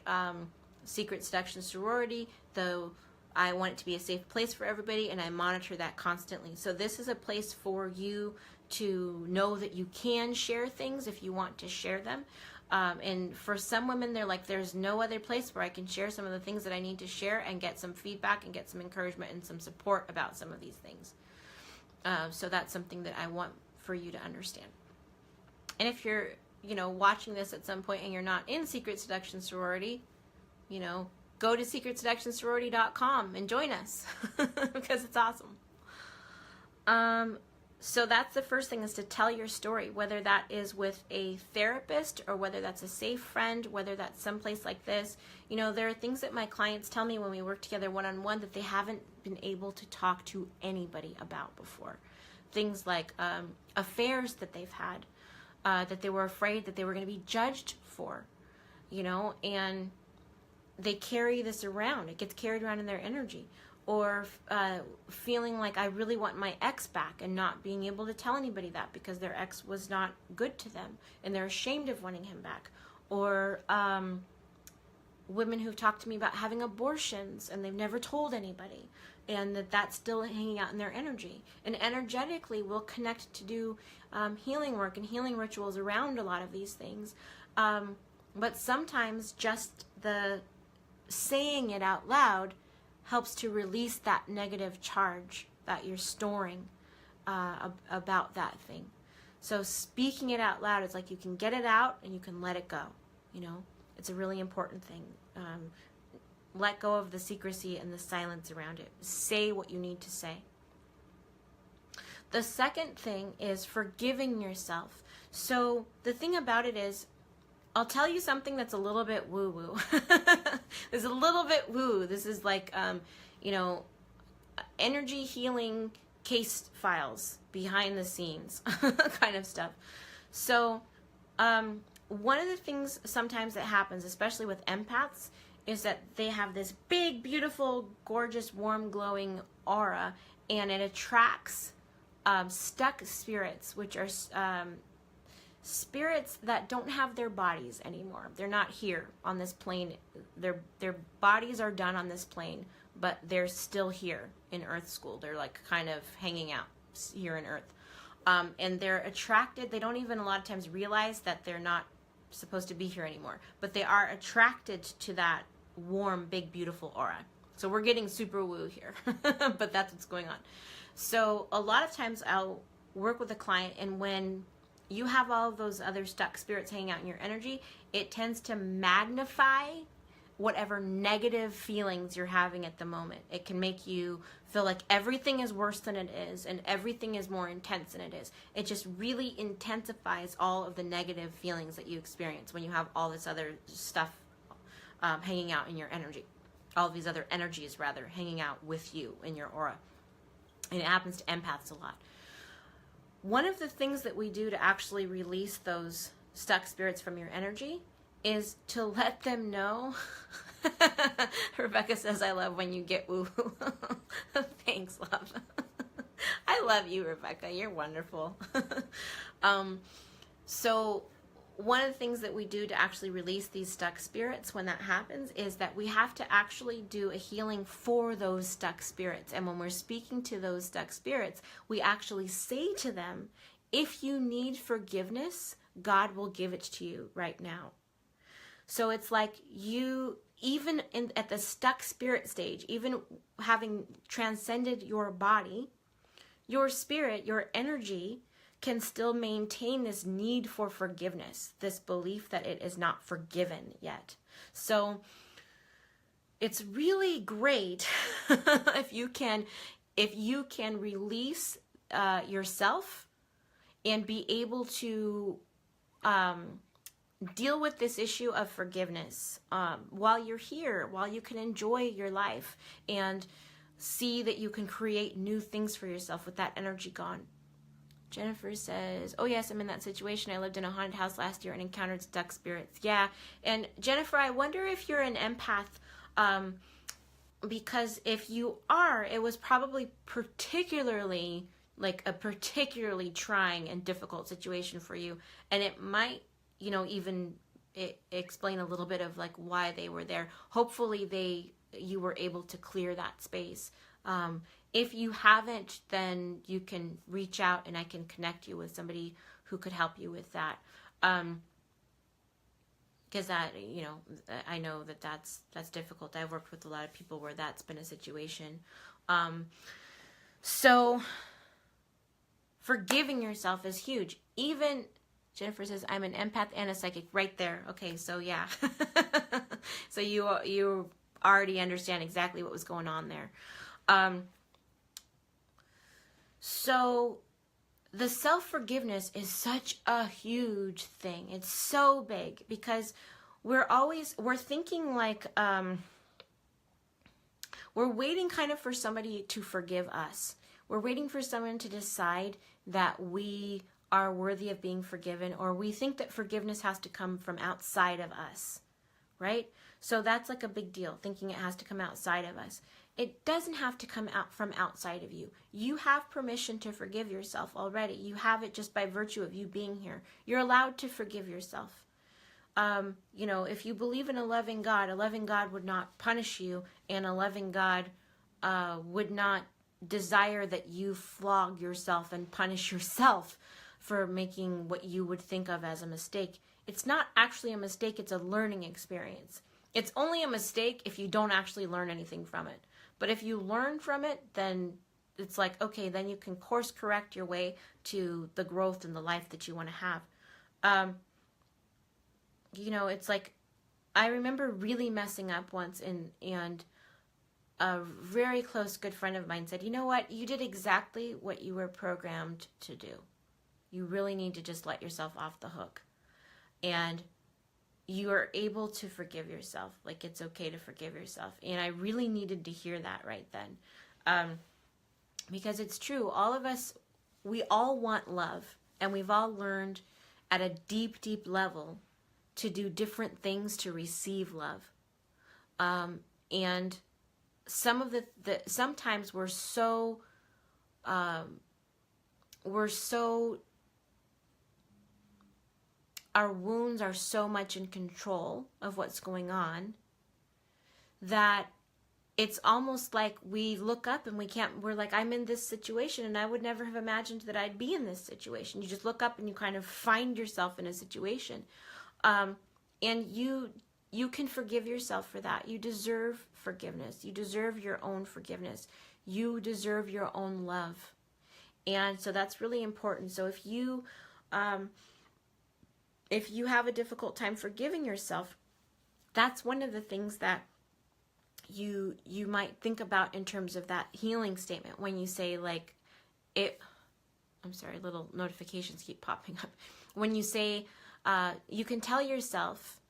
Secret Seduction Sorority, though I want it to be a safe place for everybody, and I monitor that constantly. So this is a place for you to know that you can share things if you want to share them. And for some women, they're like, there's no other place where I can share some of the things that I need to share and get some feedback and get some encouragement and some support about some of these things. So that's something that I want for you to understand. And if you're, watching this at some point and you're not in Secret Seduction Sorority, go to secretseductionsorority.com and join us because it's awesome. So that's the first thing, is to tell your story, whether that is with a therapist or whether that's a safe friend, whether that's someplace like this. There are things that my clients tell me when we work together one-on-one that they haven't been able to talk to anybody about before. Things like affairs that they've had, that they were afraid that they were going to be judged for, and they carry this around. It gets carried around in their energy. Or feeling like, I really want my ex back, and not being able to tell anybody that because their ex was not good to them and they're ashamed of wanting him back. Or women who've talked to me about having abortions and they've never told anybody, and that's still hanging out in their energy. And energetically, we'll connect to do healing work and healing rituals around a lot of these things. But sometimes just the saying it out loud helps to release that negative charge that you're storing about that thing. So speaking it out loud is like you can get it out and you can let it go. You know, it's a really important thing. Let go of the secrecy and the silence around it. Say what you need to say. The second thing is forgiving yourself. So the thing about it is, I'll tell you something that's a little bit woo-woo. It's a little bit woo. This is like, energy healing case files, behind the scenes kind of stuff. So one of the things sometimes that happens, especially with empaths, is that they have this big, beautiful, gorgeous, warm, glowing aura, and it attracts stuck spirits, which are spirits that don't have their bodies anymore. They're not here on this plane. Their bodies are done on this plane, but they're still here in Earth School. They're like kind of hanging out here in Earth. And they're attracted. They don't even a lot of times realize that they're not supposed to be here anymore, but they are attracted to that warm, big, beautiful aura. So we're getting super woo here, but that's what's going on. So a lot of times I'll work with a client, and when you have all of those other stuck spirits hanging out in your energy, it tends to magnify whatever negative feelings you're having at the moment. It can make you feel like everything is worse than it is, and everything is more intense than it is. It just really intensifies all of the negative feelings that you experience when you have all this other stuff hanging out in your energy. All of these other energies, rather, hanging out with you in your aura. And it happens to empaths a lot. One of the things that we do to actually release those stuck spirits from your energy is to let them know. Rebecca says, I love when you get woo. Thanks, love. I love you, Rebecca. You're wonderful. So one of the things that we do to actually release these stuck spirits when that happens is that we have to actually do a healing for those stuck spirits. And when we're speaking to those stuck spirits, we actually say to them, if you need forgiveness, God will give it to you right now. So it's like you, even at the stuck spirit stage, even having transcended your body, your spirit, your energy can still maintain this need for forgiveness, this belief that it is not forgiven yet. So it's really great if you can release yourself and be able to deal with this issue of forgiveness while you're here, while you can enjoy your life and see that you can create new things for yourself with that energy gone. Jennifer says, oh yes, I'm in that situation. I lived in a haunted house last year and encountered stuck spirits. Yeah, and Jennifer, I wonder if you're an empath, because if you are, it was probably particularly trying and difficult situation for you, and it might, even explain a little bit of like why they were there. Hopefully you were able to clear that space. If you haven't, then you can reach out and I can connect you with somebody who could help you with that. Because that, I know that's difficult. I've worked with a lot of people where that's been a situation. So forgiving yourself is huge. Even Jennifer says, I'm an empath and a psychic. Right there. Okay, so yeah. So you already understand exactly what was going on there. So the self-forgiveness is such a huge thing. It's so big because we're thinking like, we're waiting kind of for somebody to forgive us. We're waiting for someone to decide that we are worthy of being forgiven, or we think that forgiveness has to come from outside of us, right? So that's like a big deal, thinking it has to come outside of us. It doesn't have to come out from outside of you. You have permission to forgive yourself already. You have it just by virtue of you being here. You're allowed to forgive yourself. If you believe in a loving God would not punish you, and a loving God would not desire that you flog yourself and punish yourself for making what you would think of as a mistake. It's not actually a mistake, it's a learning experience. It's only a mistake if you don't actually learn anything from it. But if you learn from it, then it's like, okay, then you can course correct your way to the growth and the life that you want to have. It's like, I remember really messing up once, and a very close good friend of mine said, you know what, you did exactly what you were programmed to do. You really need to just let yourself off the hook. And you are able to forgive yourself. Like, it's okay to forgive yourself. And I really needed to hear that right then. Because it's true. All of us, we all want love. And we've all learned at a deep, deep level to do different things to receive love. And some of sometimes we're so our wounds are so much in control of what's going on that it's almost like we look up and we're like, I'm in this situation and I would never have imagined that I'd be in this situation. You just look up and you kind of find yourself in a situation. And you can forgive yourself for that. You deserve forgiveness. You deserve your own forgiveness. You deserve your own love. And so that's really important. So if you have a difficult time forgiving yourself, that's one of the things that you might think about in terms of that healing statement when you say, like, I'm sorry, little notifications keep popping up. When you say, you can tell yourself,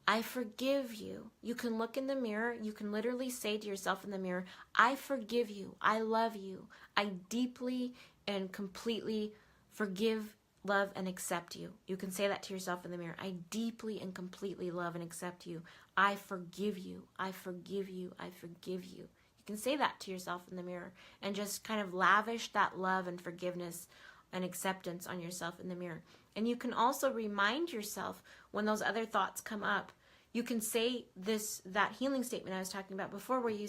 I forgive you. You can look in the mirror. You can literally say to yourself in the mirror, I forgive you. I love you. I deeply and completely forgive, love, and accept you. You can say that to yourself in the mirror. I deeply and completely love and accept you. I forgive you. I forgive you. I forgive you. You can say that to yourself in the mirror and just kind of lavish that love and forgiveness and acceptance on yourself in the mirror. And you can also remind yourself when those other thoughts come up. You can say that healing statement I was talking about before, where you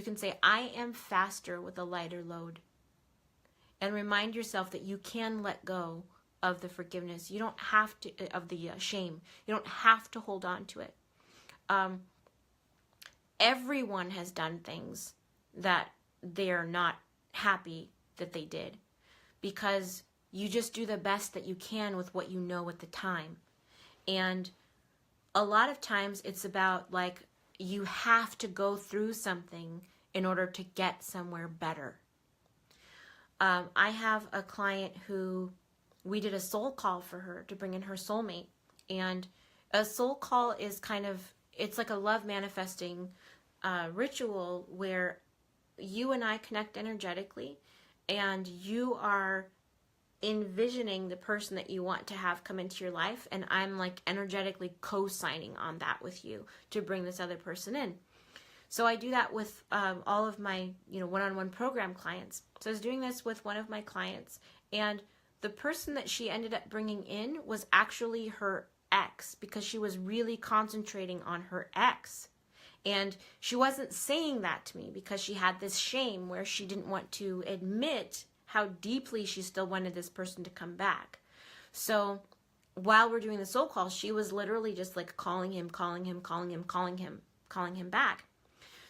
can say, I am faster with a lighter load. And remind yourself that you can let go of the forgiveness. You don't have to, of the shame. You don't have to hold on to it. Everyone has done things that they're not happy that they did, because you just do the best that you can with what you know at the time. And a lot of times it's about, like, you have to go through something in order to get somewhere better. I have a client who we did a soul call for her to bring in her soulmate. And a soul call is it's like a love manifesting ritual where you and I connect energetically, and you are envisioning the person that you want to have come into your life, and I'm like energetically co-signing on that with you to bring this other person in. So I do that with all of my one-on-one program clients. So I was doing this with one of my clients, and the person that she ended up bringing in was actually her ex, because she was really concentrating on her ex. And she wasn't saying that to me because she had this shame where she didn't want to admit how deeply she still wanted this person to come back. So while we're doing the soul call, she was literally just like calling him back.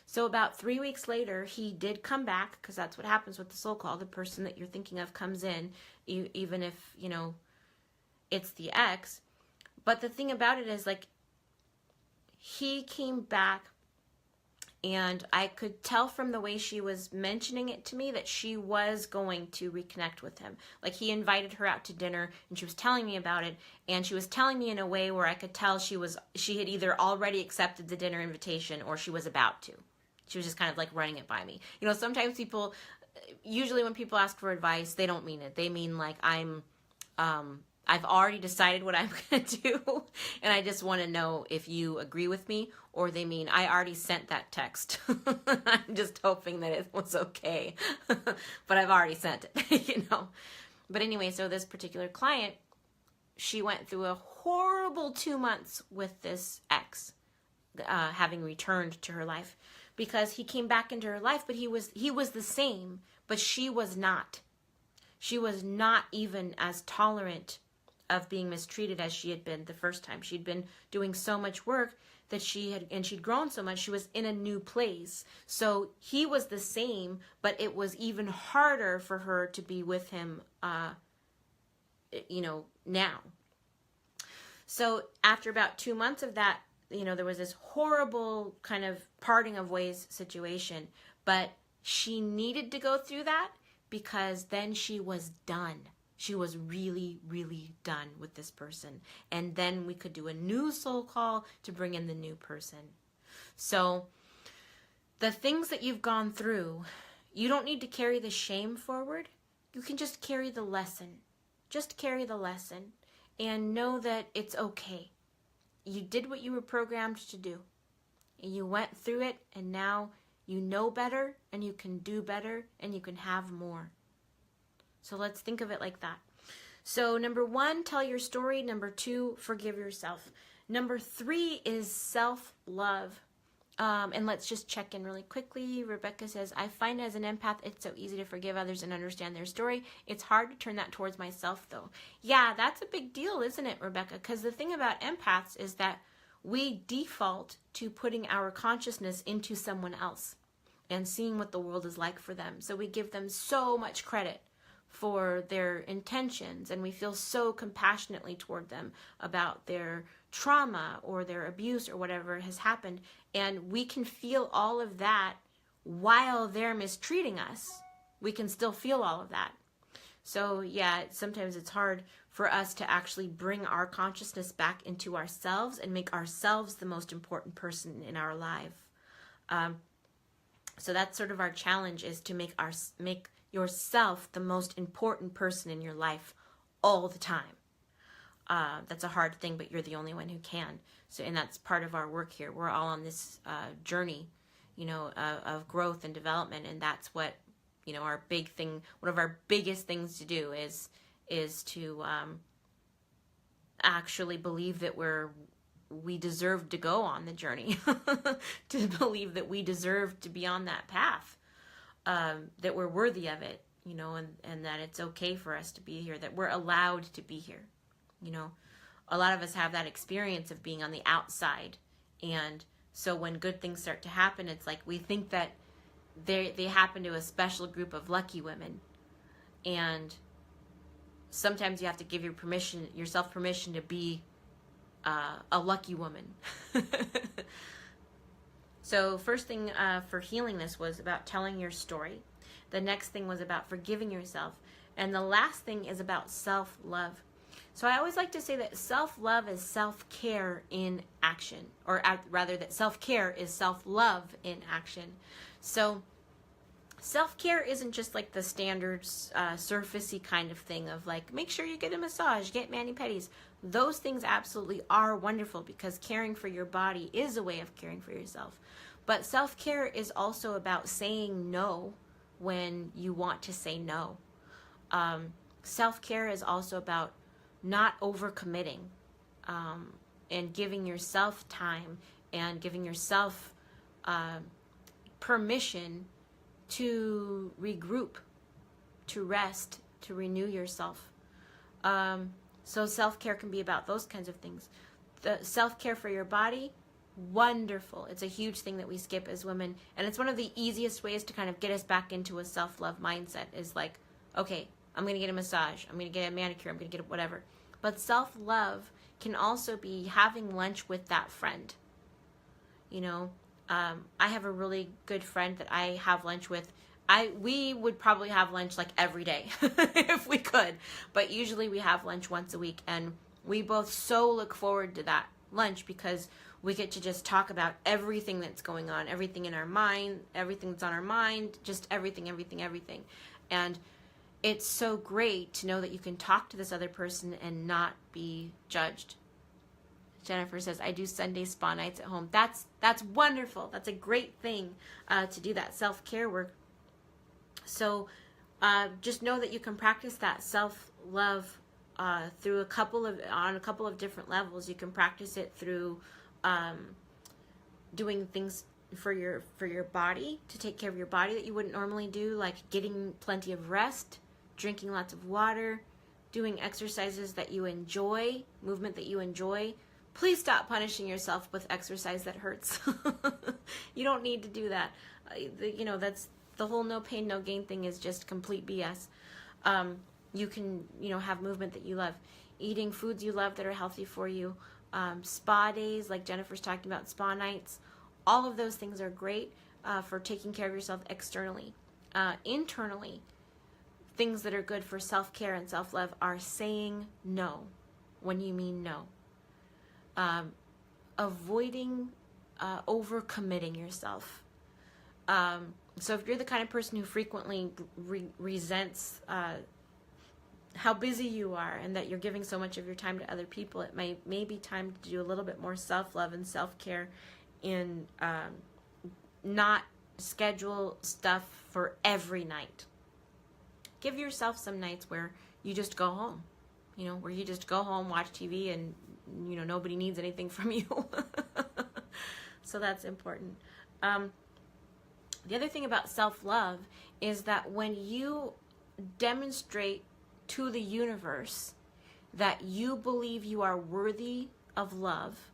So about 3 weeks later, he did come back, because that's what happens with the soul call. The person that you're thinking of comes in, even if, it's the ex. But the thing about it is, like, he came back, and I could tell from the way she was mentioning it to me that she was going to reconnect with him. Like, he invited her out to dinner, and she was telling me about it, and she was telling me in a way where I could tell she had either already accepted the dinner invitation or she was about to. She was just kind of like running it by me. Sometimes people, usually when people ask for advice, they don't mean it. They mean like, I've already decided what I'm going to do, and I just want to know if you agree with me. Or they mean, I already sent that text. I'm just hoping that it was okay. But I've already sent it, But anyway, so this particular client, she went through a horrible 2 months with this ex, having returned to her life. Because he came back into her life, but he was the same, but she was not. She was not even as tolerant of being mistreated as she had been the first time. She'd been doing so much work that she'd grown so much, she was in a new place. So he was the same, but it was even harder for her to be with him, now. So after about 2 months of that, there was this horrible kind of parting of ways situation, but she needed to go through that because then she was done. She was really, really done with this person. And then we could do a new soul call to bring in the new person. So the things that you've gone through, you don't need to carry the shame forward. You can just carry the lesson. Just carry the lesson and know that it's okay. You did what you were programmed to do. And you went through it, and now you know better, and you can do better, and you can have more. So let's think of it like that. So number 1, tell your story. Number 2, forgive yourself. Number 3 is self-love. And let's just check in really quickly. Rebecca says, I find as an empath, it's so easy to forgive others and understand their story. It's hard to turn that towards myself, though. Yeah, that's a big deal, isn't it, Rebecca? Because the thing about empaths is that we default to putting our consciousness into someone else and seeing what the world is like for them. So we give them so much credit for their intentions, and we feel so compassionately toward them about their trauma or their abuse or whatever has happened, and we can feel all of that while they're mistreating us. We can still feel all of that. So yeah, sometimes it's hard for us to actually bring our consciousness back into ourselves and make ourselves the most important person in our life. So that's sort of our challenge, is to make yourself the most important person in your life all the time. That's a hard thing, but you're the only one who can. So, and that's part of our work here. We're all on this journey, of growth and development, and that's what, our big thing. One of our biggest things to do is to actually believe that we deserve to go on the journey, to believe that we deserve to be on that path. That we're worthy of it, and that it's okay for us to be here, that we're allowed to be here. A lot of us have that experience of being on the outside, and so when good things start to happen, it's like we think that they happen to a special group of lucky women, and sometimes you have to give yourself permission to be a lucky woman. So first thing for healing this was about telling your story. The next thing was about forgiving yourself. And the last thing is about self-love. So I always like to say that self-love is self-care in action. Or rather, that self-care is self-love in action. So self-care isn't just like the standard surfacey kind of thing of like, make sure you get a massage, get mani-pedis. Those things absolutely are wonderful, because caring for your body is a way of caring for yourself. But self-care is also about saying no when you want to say no. Self-care is also about not overcommitting, and giving yourself time and giving yourself permission to regroup, to rest, to renew yourself. So self-care can be about those kinds of things. The self-care for your body, wonderful. It's a huge thing that we skip as women, and it's one of the easiest ways to kind of get us back into a self-love mindset, is like, okay, I'm going to get a massage, I'm going to get a manicure, I'm going to get whatever. But self-love can also be having lunch with that friend. I have a really good friend that I have lunch with. We would probably have lunch like every day if we could, but usually we have lunch once a week, and we both so look forward to that lunch because we get to just talk about everything that's going on, everything in our mind, everything that's on our mind, just everything. And it's so great to know that you can talk to this other person and not be judged. Jennifer says, I do Sunday spa nights at home. That's wonderful. That's a great thing to do that self-care work. So just know that you can practice that self-love through on a couple of different levels. You can practice it through doing things for your body, to take care of your body that you wouldn't normally do, like getting plenty of rest, drinking lots of water, doing exercises that you enjoy, movement that you enjoy, please stop punishing yourself with exercise that hurts. You don't need to do that. That's the whole no pain, no gain thing is just complete BS. You can, have movement that you love. Eating foods you love that are healthy for you. Spa days, like Jennifer's talking about, spa nights. All of those things are great for taking care of yourself externally. Internally, things that are good for self-care and self-love are saying no when you mean no. Avoiding overcommitting yourself. So if you're the kind of person who frequently resents how busy you are and that you're giving so much of your time to other people, it may be time to do a little bit more self-love and self-care in not schedule stuff for every night. Give yourself some nights where you just go home, where you just go home, watch TV, and, nobody needs anything from you. So that's important. The other thing about self-love is that when you demonstrate to the universe that you believe you are worthy of love,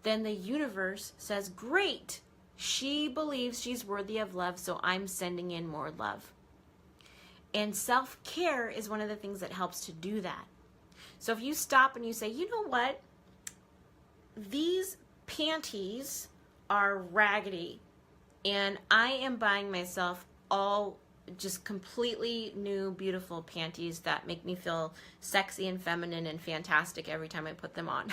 then the universe says, great, she believes she's worthy of love, so I'm sending in more love. And self-care is one of the things that helps to do that. So if you stop and you say, you know what, these panties are raggedy, and I am buying myself all just completely new, beautiful panties that make me feel sexy and feminine and fantastic every time I put them on.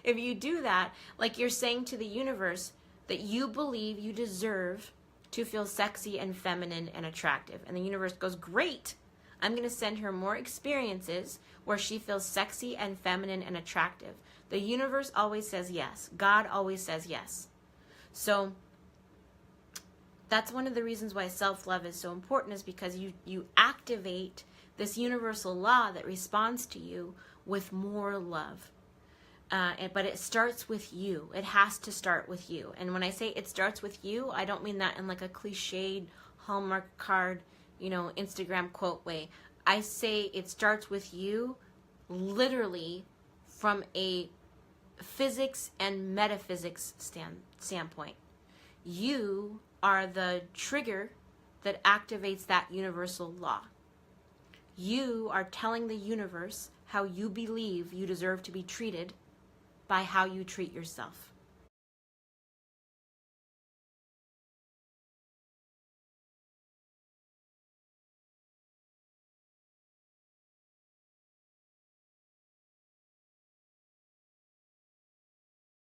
If you do that, like you're saying to the universe that you believe you deserve to feel sexy and feminine and attractive. And the universe goes, great, I'm going to send her more experiences where she feels sexy and feminine and attractive. The universe always says yes. God always says yes. So that's one of the reasons why self-love is so important, is because you activate this universal law that responds to you with more love. But it starts with you. It has to start with you. And when I say it starts with you, I don't mean that in like a cliched Hallmark card, Instagram quote way. I say it starts with you literally from a physics and metaphysics standpoint. You are the trigger that activates that universal law. You are telling the universe how you believe you deserve to be treated by how you treat yourself.